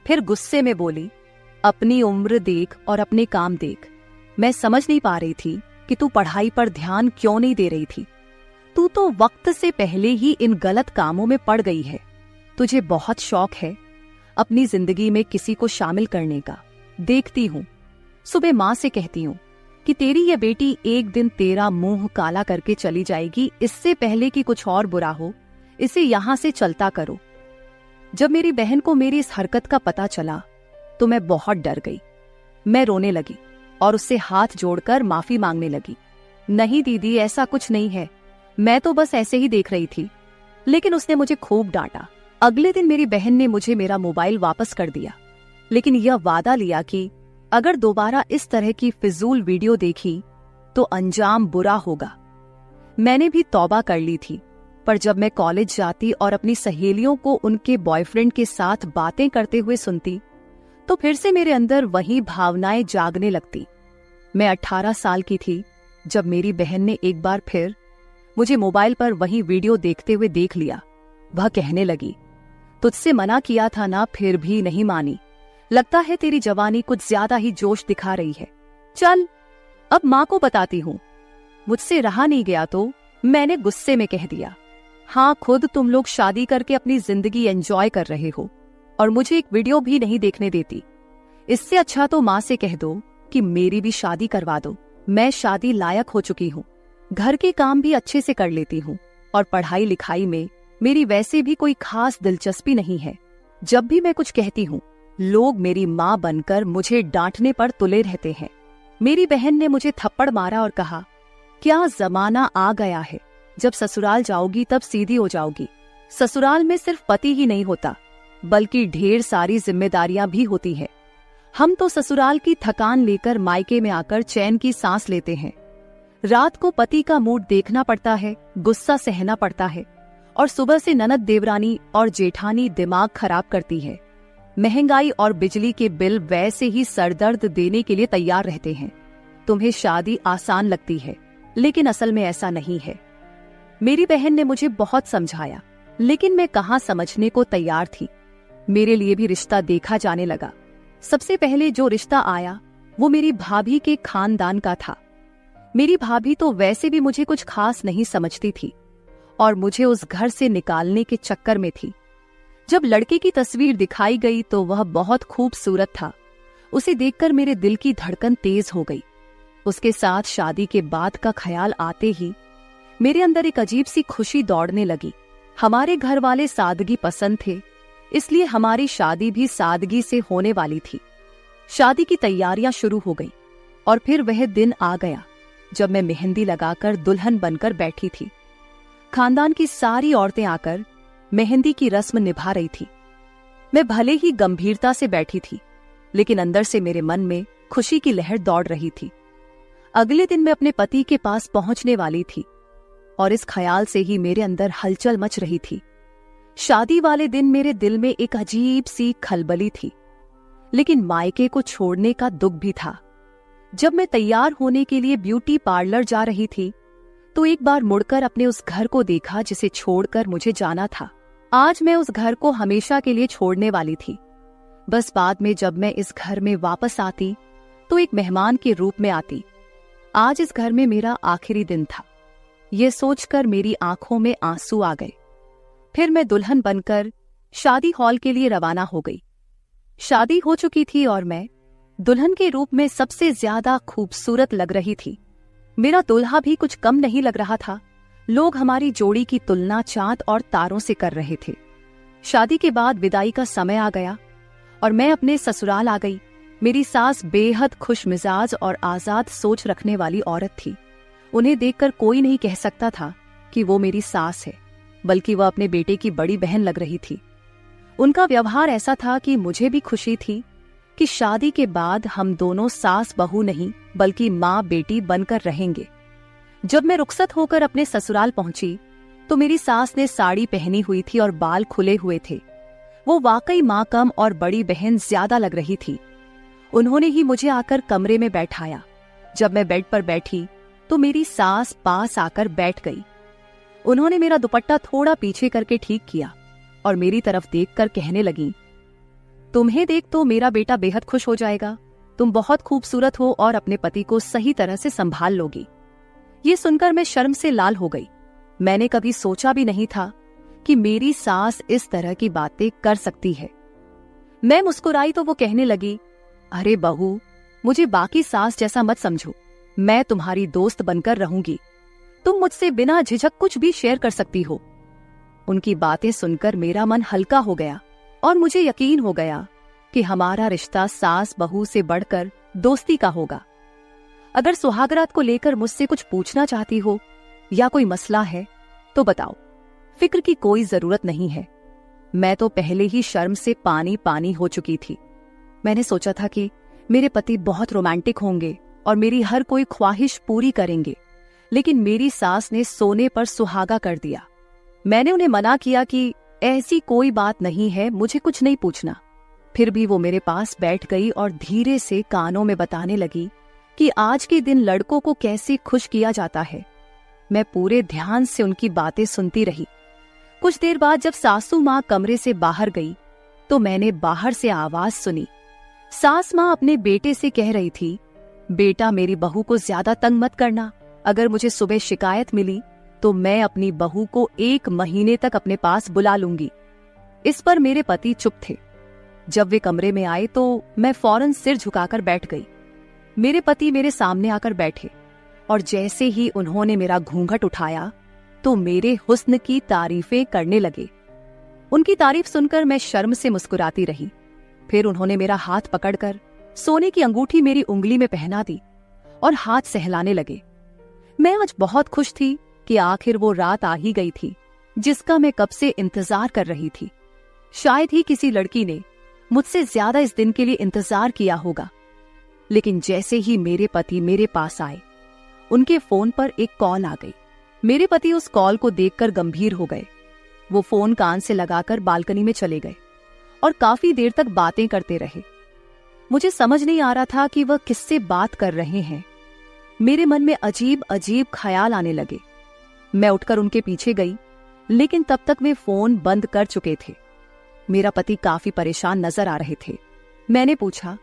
फिर गुस्से में बोली, अपनी उम्र देख और अपने काम देख। मैं समझ नहीं पा रही थी कि तू पढ़ाई पर ध्यान क्यों नहीं दे रही थी। तू तो वक्त से पहले ही इन गलत कामों में पड़ गई है। तुझे बहुत शौक है अपनी जिंदगी में किसी को शामिल करने का। देखती हूँ, सुबह माँ से कहती हूँ कि तेरी ये बेटी एक दिन तेरा मुंह काला करके चली जाएगी, इससे पहले कि कुछ और बुरा हो इसे यहां से चलता करो। जब मेरी बहन को मेरी इस हरकत का पता चला तो मैं बहुत डर गई। मैं रोने लगी और उससे हाथ जोड़कर माफी मांगने लगी। नहीं दीदी, ऐसा कुछ नहीं है, मैं तो बस ऐसे ही देख रही थी। लेकिन उसने मुझे खूब डांटा। अगले दिन मेरी बहन ने मुझे मेरा मोबाइल वापस कर दिया, लेकिन यह वादा लिया कि अगर दोबारा इस तरह की फिजूल वीडियो देखी तो अंजाम बुरा होगा। मैंने भी तौबा कर ली थी, पर जब मैं कॉलेज जाती और अपनी सहेलियों को उनके बॉयफ्रेंड के साथ बातें करते हुए सुनती तो फिर से मेरे अंदर वही भावनाएं जागने लगती। मैं 18 साल की थी जब मेरी बहन ने एक बार फिर मुझे मोबाइल पर वही वीडियो देखते हुए देख लिया। वह कहने लगी, तुझसे मना किया था ना, फिर भी नहीं मानी। लगता है तेरी जवानी कुछ ज्यादा ही जोश दिखा रही है। चल अब माँ को बताती हूँ। मुझसे रहा नहीं गया तो मैंने गुस्से में कह दिया, हाँ, खुद तुम लोग शादी करके अपनी जिंदगी एंजॉय कर रहे हो और मुझे एक वीडियो भी नहीं देखने देती। इससे अच्छा तो माँ से कह दो कि मेरी भी शादी करवा दो। मैं शादी लायक हो चुकी हूँ, घर के काम भी अच्छे से कर लेती हूँ और पढ़ाई लिखाई में मेरी वैसे भी कोई खास दिलचस्पी नहीं है। जब भी मैं कुछ कहती हूँ लोग मेरी माँ बनकर मुझे डांटने पर तुले रहते हैं। मेरी बहन ने मुझे थप्पड़ मारा और कहा, क्या जमाना आ गया है, जब ससुराल जाओगी तब सीधी हो जाओगी। ससुराल में सिर्फ पति ही नहीं होता बल्कि ढेर सारी जिम्मेदारियां भी होती है। हम तो ससुराल की थकान लेकर मायके में आकर चैन की सांस लेते हैं। रात को पति का मूड देखना पड़ता है, गुस्सा सहना पड़ता है और सुबह से ननद देवरानी और जेठानी दिमाग खराब करती है। महंगाई और बिजली के बिल वैसे ही सरदर्द देने के लिए तैयार रहते हैं। तुम्हें शादी आसान लगती है, लेकिन असल में ऐसा नहीं है। मेरी बहन ने मुझे बहुत समझाया, लेकिन मैं कहाँ समझने को तैयार थी। मेरे लिए भी रिश्ता देखा जाने लगा। सबसे पहले जो रिश्ता आया वो मेरी भाभी के खानदान का था। मेरी भाभी तो वैसे भी मुझे कुछ खास नहीं समझती थी और मुझे उस घर से निकालने के चक्कर में थी। जब लड़के की तस्वीर दिखाई गई तो वह बहुत खूबसूरत था। उसे देखकर मेरे दिल की धड़कन तेज हो गई। उसके साथ शादी के बाद का ख्याल आते ही मेरे अंदर एक अजीब सी खुशी दौड़ने लगी। हमारे घर वाले सादगी पसंद थे, इसलिए हमारी शादी भी सादगी से होने वाली थी। शादी की तैयारियां शुरू हो गई और फिर वह दिन आ गया जब मैं मेहंदी लगाकर दुल्हन बनकर बैठी थी। खानदान की सारी औरतें आकर मेहंदी की रस्म निभा रही थी। मैं भले ही गंभीरता से बैठी थी, लेकिन अंदर से मेरे मन में खुशी की लहर दौड़ रही थी। अगले दिन मैं अपने पति के पास पहुंचने वाली थी और इस ख्याल से ही मेरे अंदर हलचल मच रही थी। शादी वाले दिन मेरे दिल में एक अजीब सी खलबली थी, लेकिन मायके को छोड़ने का दुख भी था। जब मैं तैयार होने के लिए ब्यूटी पार्लर जा रही थी तो एक बार मुड़कर अपने उस घर को देखा जिसे छोड़कर मुझे जाना था। आज मैं उस घर को हमेशा के लिए छोड़ने वाली थी। बस बाद में जब मैं इस घर में वापस आती तो एक मेहमान के रूप में आती। आज इस घर में मेरा आखिरी दिन था। ये सोचकर मेरी आंखों में आंसू आ गए। फिर मैं दुल्हन बनकर शादी हॉल के लिए रवाना हो गई। शादी हो चुकी थी और मैं दुल्हन के रूप में सबसे ज्यादा खूबसूरत लग रही थी। मेरा दूल्हा भी कुछ कम नहीं लग रहा था। लोग हमारी जोड़ी की तुलना चांद और तारों से कर रहे थे। शादी के बाद विदाई का समय आ गया और मैं अपने ससुराल आ गई। मेरी सास बेहद खुश मिजाज और आजाद सोच रखने वाली औरत थी। उन्हें देखकर कोई नहीं कह सकता था कि वो मेरी सास है, बल्कि वह अपने बेटे की बड़ी बहन लग रही थी। उनका व्यवहार ऐसा था कि मुझे भी खुशी थी कि शादी के बाद हम दोनों सास बहू नहीं बल्कि माँ बेटी बनकर रहेंगे। जब मैं रुखसत होकर अपने ससुराल पहुंची तो मेरी सास ने साड़ी पहनी हुई थी और बाल खुले हुए थे। वो वाकई माँ कम और बड़ी बहन ज्यादा लग रही थी। उन्होंने ही मुझे आकर कमरे में बैठाया। जब मैं बेड पर बैठी तो मेरी सास पास आकर बैठ गई। उन्होंने मेरा दुपट्टा थोड़ा पीछे करके ठीक किया और मेरी तरफ देखकर कहने लगी, तुम्हें देख तो मेरा बेटा बेहद खुश हो जाएगा। तुम बहुत खूबसूरत हो और अपने पति को सही तरह से संभाल लोगी। ये सुनकर मैं शर्म से लाल हो गई। मैंने कभी सोचा भी नहीं था कि मेरी सास इस तरह की बातें कर सकती है। मैं मुस्कुराई तो वो कहने लगी, अरे बहू, मुझे बाकी सास जैसा मत समझो, मैं तुम्हारी दोस्त बनकर रहूंगी, तुम मुझसे बिना झिझक कुछ भी शेयर कर सकती हो। उनकी बातें सुनकर मेरा मन हल्का हो गया और मुझे यकीन हो गया कि हमारा रिश्ता सास बहू से बढ़कर दोस्ती का होगा। अगर सुहागरात को लेकर मुझसे कुछ पूछना चाहती हो या कोई मसला है तो बताओ, फिक्र की कोई जरूरत नहीं है। मैं तो पहले ही शर्म से पानी पानी हो चुकी थी। मैंने सोचा था कि मेरे पति बहुत रोमांटिक होंगे और मेरी हर कोई ख्वाहिश पूरी करेंगे, लेकिन मेरी सास ने सोने पर सुहागा कर दिया। मैंने उन्हें मना किया कि ऐसी कोई बात नहीं है, मुझे कुछ नहीं पूछना। फिर भी वो मेरे पास बैठ गई और धीरे से कानों में बताने लगी कि आज के दिन लड़कों को कैसे खुश किया जाता है। मैं पूरे ध्यान से उनकी बातें सुनती रही। कुछ देर बाद जब सासू माँ कमरे से बाहर गई तो मैंने बाहर से आवाज सुनी। सास माँ अपने बेटे से कह रही थी, बेटा मेरी बहू को ज्यादा तंग मत करना, अगर मुझे सुबह शिकायत मिली तो मैं अपनी बहू को 1 महीने तक अपने पास बुला लूंगी। इस पर मेरे पति चुप थे। जब वे कमरे में आए तो मैं फौरन सिर झुकाकर बैठ गई। मेरे पति मेरे सामने आकर बैठे और जैसे ही उन्होंने मेरा घूंघट उठाया तो मेरे हुस्न की तारीफें करने लगे। उनकी तारीफ सुनकर मैं शर्म से मुस्कुराती रही। फिर उन्होंने मेरा हाथ पकड़कर सोने की अंगूठी मेरी उंगली में पहना दी और हाथ सहलाने लगे। मैं आज बहुत खुश थी कि आखिर वो रात आ ही गई थी जिसका मैं कब से इंतजार कर रही थी। शायद ही किसी लड़की ने मुझसे ज्यादा इस दिन के लिए इंतजार किया होगा। लेकिन जैसे ही मेरे पति मेरे पास आए, उनके फोन पर एक कॉल आ गई। मेरे पति उस कॉल को देखकर गंभीर हो गए। वो फोन कान से लगाकर बालकनी में चले गए और काफी देर तक बातें करते रहे। मुझे समझ नहीं आ रहा था कि वह किससे बात कर रहे हैं। मेरे मन में अजीब अजीब ख्याल आने लगे। मैं उठकर उनके पीछे गई, लेकिन तब तक वे फोन बंद कर चुके थे। मेरा पति काफी परेशान नजर आ रहे थे। मैंने पूछा,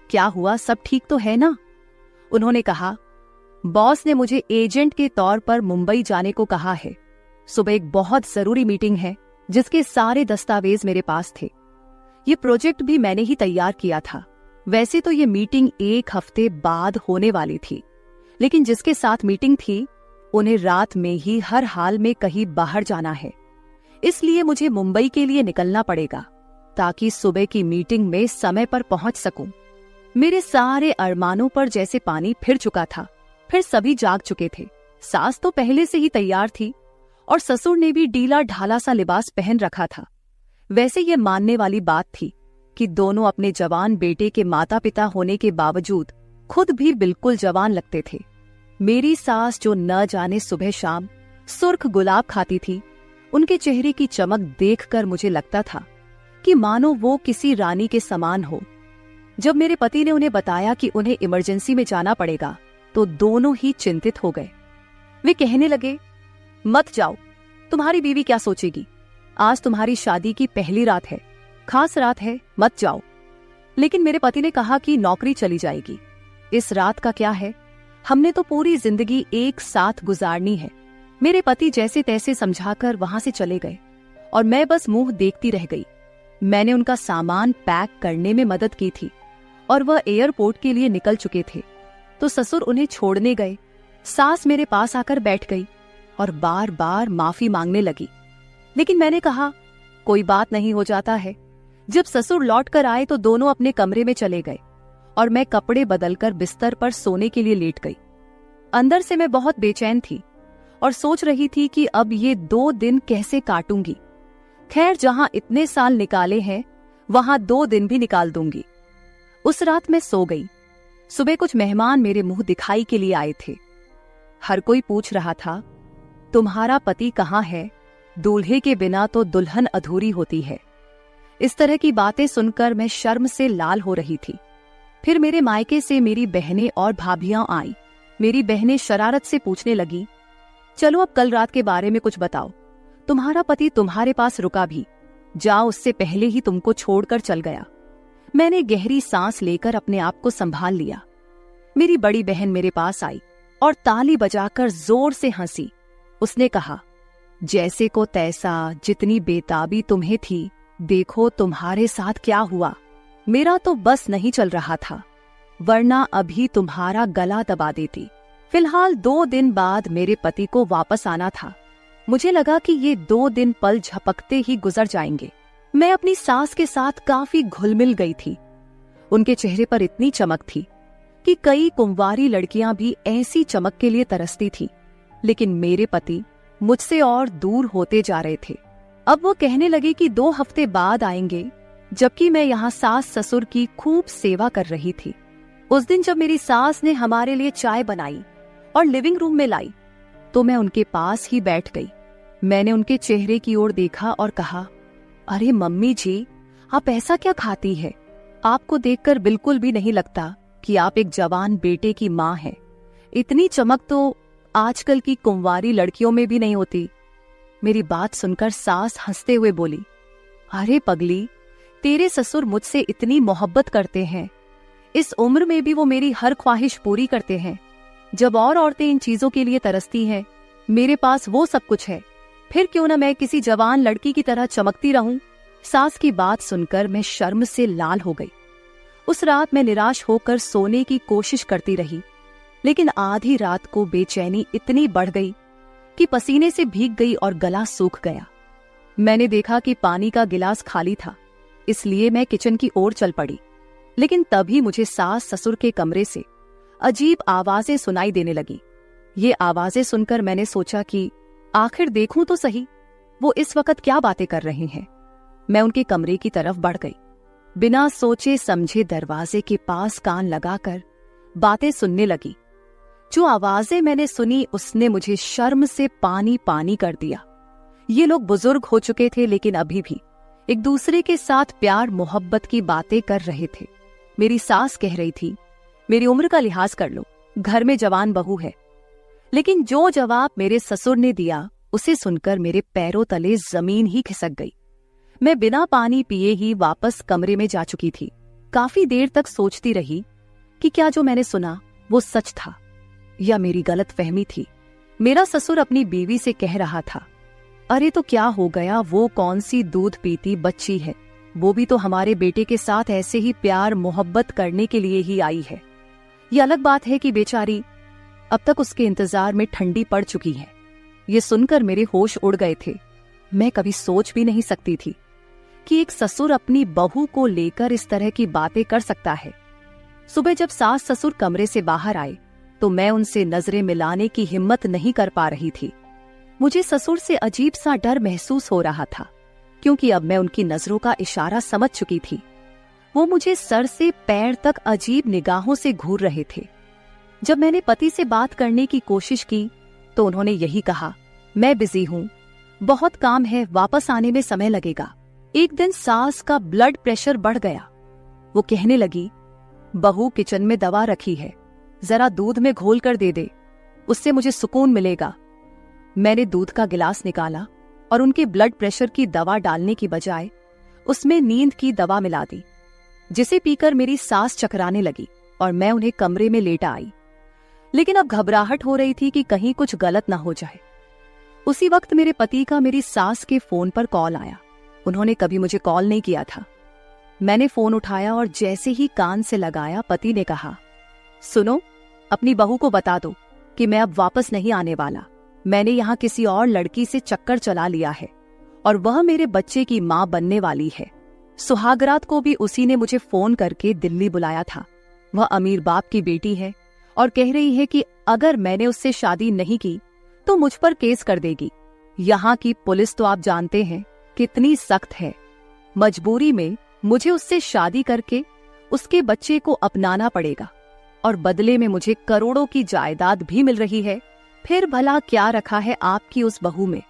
क्या हुआ, सब ठीक तो है ना? उन्होंने कहा, बॉस ने मुझे एजेंट के तौर पर मुंबई जाने को कहा है। सुबह एक बहुत जरूरी मीटिंग है जिसके सारे दस्तावेज मेरे पास थे। ये प्रोजेक्ट भी मैंने ही तैयार किया था। वैसे तो ये मीटिंग 1 हफ्ते बाद होने वाली थी, लेकिन जिसके साथ मीटिंग थी उन्हें रात में ही हर हाल में कहीं बाहर जाना है। इसलिए मुझे मुंबई के लिए निकलना पड़ेगा ताकि सुबह की मीटिंग में समय पर पहुंच सकूं। मेरे सारे अरमानों पर जैसे पानी फिर चुका था। फिर सभी जाग चुके थे। सास तो पहले से ही तैयार थी और ससुर ने भी ढीला ढाला सा लिबास पहन रखा था। वैसे ये मानने वाली बात थी कि दोनों अपने जवान बेटे के माता पिता होने के बावजूद खुद भी बिल्कुल जवान लगते थे। मेरी सास जो न जाने सुबह शाम सुर्ख गुलाब खाती थी, उनके चेहरे की चमक देखकर मुझे लगता था कि मानो वो किसी रानी के समान हो। जब मेरे पति ने उन्हें बताया कि उन्हें इमरजेंसी में जाना पड़ेगा तो दोनों ही चिंतित हो गए। वे कहने लगे, मत जाओ, तुम्हारी बीवी क्या सोचेगी, आज तुम्हारी शादी की पहली रात है, खास रात है, मत जाओ। लेकिन मेरे पति ने कहा कि नौकरी चली जाएगी, इस रात का क्या है, हमने तो पूरी जिंदगी एक साथ गुजारनी है। मेरे पति जैसे तैसे समझाकर वहां से चले गए और मैं बस मुंह देखती रह गई। मैंने उनका सामान पैक करने में मदद की थी और वह एयरपोर्ट के लिए निकल चुके थे तो ससुर उन्हें छोड़ने गए। सास मेरे पास आकर बैठ गई और बार बार माफी मांगने लगी, लेकिन मैंने कहा, कोई बात नहीं, हो जाता है। जब ससुर लौट कर आए तो दोनों अपने कमरे में चले गए और मैं कपड़े बदलकर बिस्तर पर सोने के लिए लेट गई। अंदर से मैं बहुत बेचैन थी और सोच रही थी कि अब ये 2 दिन कैसे काटूंगी। खैर, जहां इतने साल निकाले हैं वहां 2 दिन भी निकाल दूंगी। उस रात मैं सो गई। सुबह कुछ मेहमान मेरे मुंह दिखाई के लिए आए थे। हर कोई पूछ रहा था, तुम्हारा पति कहाँ है, दूल्हे के बिना तो दुल्हन अधूरी होती है। इस तरह की बातें सुनकर मैं शर्म से लाल हो रही थी। फिर मेरे मायके से मेरी बहनें और भाभियां आई। मेरी बहनें शरारत से पूछने लगी, चलो अब कल रात के बारे में कुछ बताओ, तुम्हारा पति तुम्हारे पास रुका भी, जाओ, उससे पहले ही तुमको छोड़कर चल गया। मैंने गहरी सांस लेकर अपने आप को संभाल लिया। मेरी बड़ी बहन मेरे पास आई और ताली बजाकर जोर से हंसी। उसने कहा, जैसे को तैसा, जितनी बेताबी तुम्हें थी, देखो तुम्हारे साथ क्या हुआ। मेरा तो बस नहीं चल रहा था, वरना अभी तुम्हारा गला दबा देती। फिलहाल 2 दिन बाद मेरे पति को वापस आना था। मुझे लगा कि ये 2 दिन पल झपकते ही गुजर जाएंगे। मैं अपनी सास के साथ काफी घुल-मिल गई थी। उनके चेहरे पर इतनी चमक थी कि कई कुंवारी लड़कियां भी ऐसी चमक के लिए तरसती थी, लेकिन मेरे पति मुझसे और दूर होते जा रहे थे। अब वो कहने लगे कि 2 हफ्ते बाद आएंगे, जबकि मैं यहाँ सास ससुर की खूब सेवा कर रही थी। उस दिन जब मेरी सास ने हमारे लिए चाय बनाई और लिविंग रूम में लाई, तो मैं उनके पास ही बैठ गई। मैंने उनके चेहरे की ओर देखा और कहा, अरे मम्मी जी, आप ऐसा क्या खाती है? आपको देखकर बिल्कुल भी नहीं लगता कि आप एक जवान बेटे की माँ हैं। इतनी चमक तो आजकल की कुंवारी लड़कियों में भी नहीं होती। मेरी बात सुनकर सास हंसते हुए बोली, अरे पगली, तेरे ससुर मुझसे इतनी मोहब्बत करते हैं। इस उम्र में भी वो मेरी हर ख्वाहिश पूरी करते हैं। जब और औरतें इन चीजों के लिए तरसती हैं, मेरे पास वो सब कुछ है, फिर क्यों ना मैं किसी जवान लड़की की तरह चमकती रहूं। सास की बात सुनकर मैं शर्म से लाल हो गई। उस रात मैं निराश होकर सोने की कोशिश करती रही, लेकिन आधी रात को बेचैनी इतनी बढ़ गई कि पसीने से भीग गई और गला सूख गया। मैंने देखा कि पानी का गिलास खाली था, इसलिए मैं किचन की ओर चल पड़ी। लेकिन तभी मुझे सास ससुर के कमरे से अजीब आवाजें सुनाई देने लगी। ये आवाजें सुनकर मैंने सोचा कि आखिर देखूं तो सही, वो इस वक्त क्या बातें कर रहे हैं। मैं उनके कमरे की तरफ बढ़ गई। बिना सोचे समझे दरवाजे के पास कान लगाकर बातें सुनने लगी। जो आवाजें मैंने सुनी, उसने मुझे शर्म से पानी पानी कर दिया। ये लोग बुजुर्ग हो चुके थे, लेकिन अभी भी एक दूसरे के साथ प्यार मोहब्बत की बातें कर रहे थे। मेरी सास कह रही थी, मेरी उम्र का लिहाज कर लो, घर में जवान बहू है। लेकिन जो जवाब मेरे ससुर ने दिया, उसे सुनकर मेरे पैरों तले जमीन ही खिसक गई। मैं बिना पानी पिए ही वापस कमरे में जा चुकी थी। काफी देर तक सोचती रही कि क्या जो मैंने सुना वो सच था या मेरी गलत फहमी थी। मेरा ससुर अपनी बीवी से कह रहा था, अरे तो क्या हो गया, वो कौन सी दूध पीती बच्ची है, वो भी तो हमारे बेटे के साथ ऐसे ही प्यार मोहब्बत करने के लिए ही आई है। ये अलग बात है कि बेचारी अब तक उसके इंतजार में ठंडी पड़ चुकी है। ये सुनकर मेरे होश उड़ गए थे। मैं कभी सोच भी नहीं सकती थी कि एक ससुर अपनी बहू को लेकर इस तरह की बातें कर सकता है। सुबह जब सास ससुर कमरे से बाहर आए, तो मैं उनसे नजरें मिलाने की हिम्मत नहीं कर पा रही थी। मुझे ससुर से अजीब सा डर महसूस हो रहा था, क्योंकि अब मैं उनकी नजरों का इशारा समझ चुकी थी। वो मुझे सर से पैर तक अजीब निगाहों से घूर रहे थे। जब मैंने पति से बात करने की कोशिश की, तो उन्होंने यही कहा, मैं बिजी हूँ, बहुत काम है, वापस आने में समय लगेगा। एक दिन सास का ब्लड प्रेशर बढ़ गया। वो कहने लगी, बहू किचन में दवा रखी है, जरा दूध में घोल कर दे दे, उससे मुझे सुकून मिलेगा। मैंने दूध का गिलास निकाला और उनके ब्लड प्रेशर की दवा डालने की बजाय उसमें नींद की दवा मिला दी, जिसे पीकर मेरी सास चकराने लगी और मैं उन्हें कमरे में लेटा आई। लेकिन अब घबराहट हो रही थी कि कहीं कुछ गलत ना हो जाए। उसी वक्त मेरे पति का मेरी सास के फोन पर कॉल आया। उन्होंने कभी मुझे कॉल नहीं किया था। मैंने फोन उठाया और जैसे ही कान से लगाया, पति ने कहा, सुनो, अपनी बहू को बता दो कि मैं अब वापस नहीं आने वाला। मैंने यहाँ किसी और लड़की से चक्कर चला लिया है और वह मेरे बच्चे की माँ बनने वाली है। सुहागरात को भी उसी ने मुझे फोन करके दिल्ली बुलाया था। वह अमीर बाप की बेटी है और कह रही है कि अगर मैंने उससे शादी नहीं की तो मुझ पर केस कर देगी। यहाँ की पुलिस तो आप जानते हैं कितनी सख्त है। मजबूरी में मुझे उससे शादी करके उसके बच्चे को अपनाना पड़ेगा और बदले में मुझे करोड़ों की जायदाद भी मिल रही है। फिर भला क्या रखा है आपकी उस बहू में।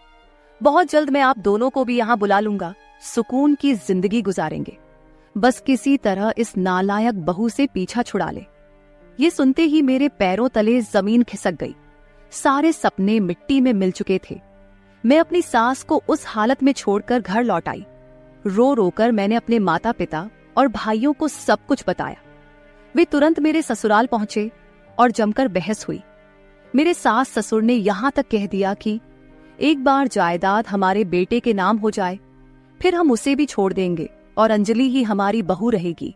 बहुत जल्द मैं आप दोनों को भी यहाँ बुला लूंगा, सुकून की जिंदगी गुजारेंगे। बस किसी तरह इस नालायक बहू से पीछा छुड़ा ले। ये सुनते ही मेरे पैरों तले जमीन खिसक गई। सारे सपने मिट्टी में मिल चुके थे। मैं अपनी सास को उस हालत में छोड़कर घर लौट आई। रो रोकर मैंने अपने माता पिता और भाइयों को सब कुछ बताया। वे तुरंत मेरे ससुराल पहुंचे और जमकर बहस हुई। मेरे सास ससुर ने यहां तक कह दिया कि एक बार जायदाद हमारे बेटे के नाम हो जाए, फिर हम उसे भी छोड़ देंगे और अंजलि ही हमारी बहू रहेगी।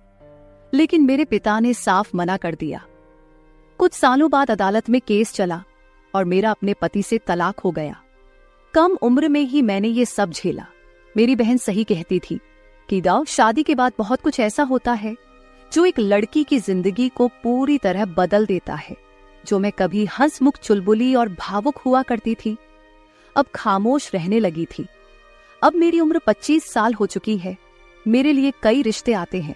लेकिन मेरे पिता ने साफ मना कर दिया। कुछ सालों बाद अदालत में केस चला और मेरा अपने पति से तलाक हो गया। कम उम्र में ही मैंने ये सब झेला। मेरी बहन सही कहती थी कि दाव, शादी के बाद बहुत कुछ ऐसा होता है जो एक लड़की की जिंदगी को पूरी तरह बदल देता है। जो मैं कभी हंसमुख चुलबुली और भावुक हुआ करती थी, अब खामोश रहने लगी थी। अब मेरी उम्र 25 साल हो चुकी है। मेरे लिए कई रिश्ते आते हैं,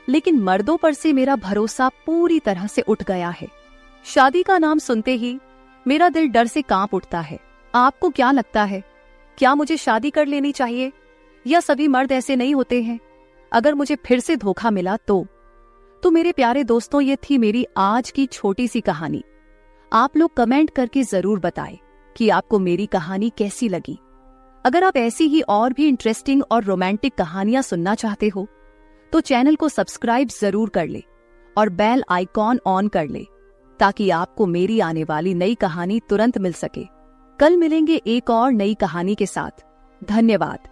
लेकिन मर्दों पर से मेरा भरोसा पूरी तरह से उठ गया है। शादी का नाम सुनते ही मेरा दिल डर से कांप उठता है। आपको क्या लगता है, क्या मुझे शादी कर लेनी चाहिए, या सभी मर्द ऐसे नहीं होते हैं? अगर मुझे फिर से धोखा मिला तो मेरे प्यारे दोस्तों, ये थी मेरी आज की छोटी सी कहानी। आप लोग कमेंट करके जरूर बताएं कि आपको मेरी कहानी कैसी लगी। अगर आप ऐसी ही और भी इंटरेस्टिंग और रोमांटिक कहानियां सुनना चाहते हो तो चैनल को सब्सक्राइब जरूर कर ले और बेल आइकॉन ऑन कर ले, ताकि आपको मेरी आने वाली नई कहानी तुरंत मिल सके। कल मिलेंगे एक और नई कहानी के साथ। धन्यवाद।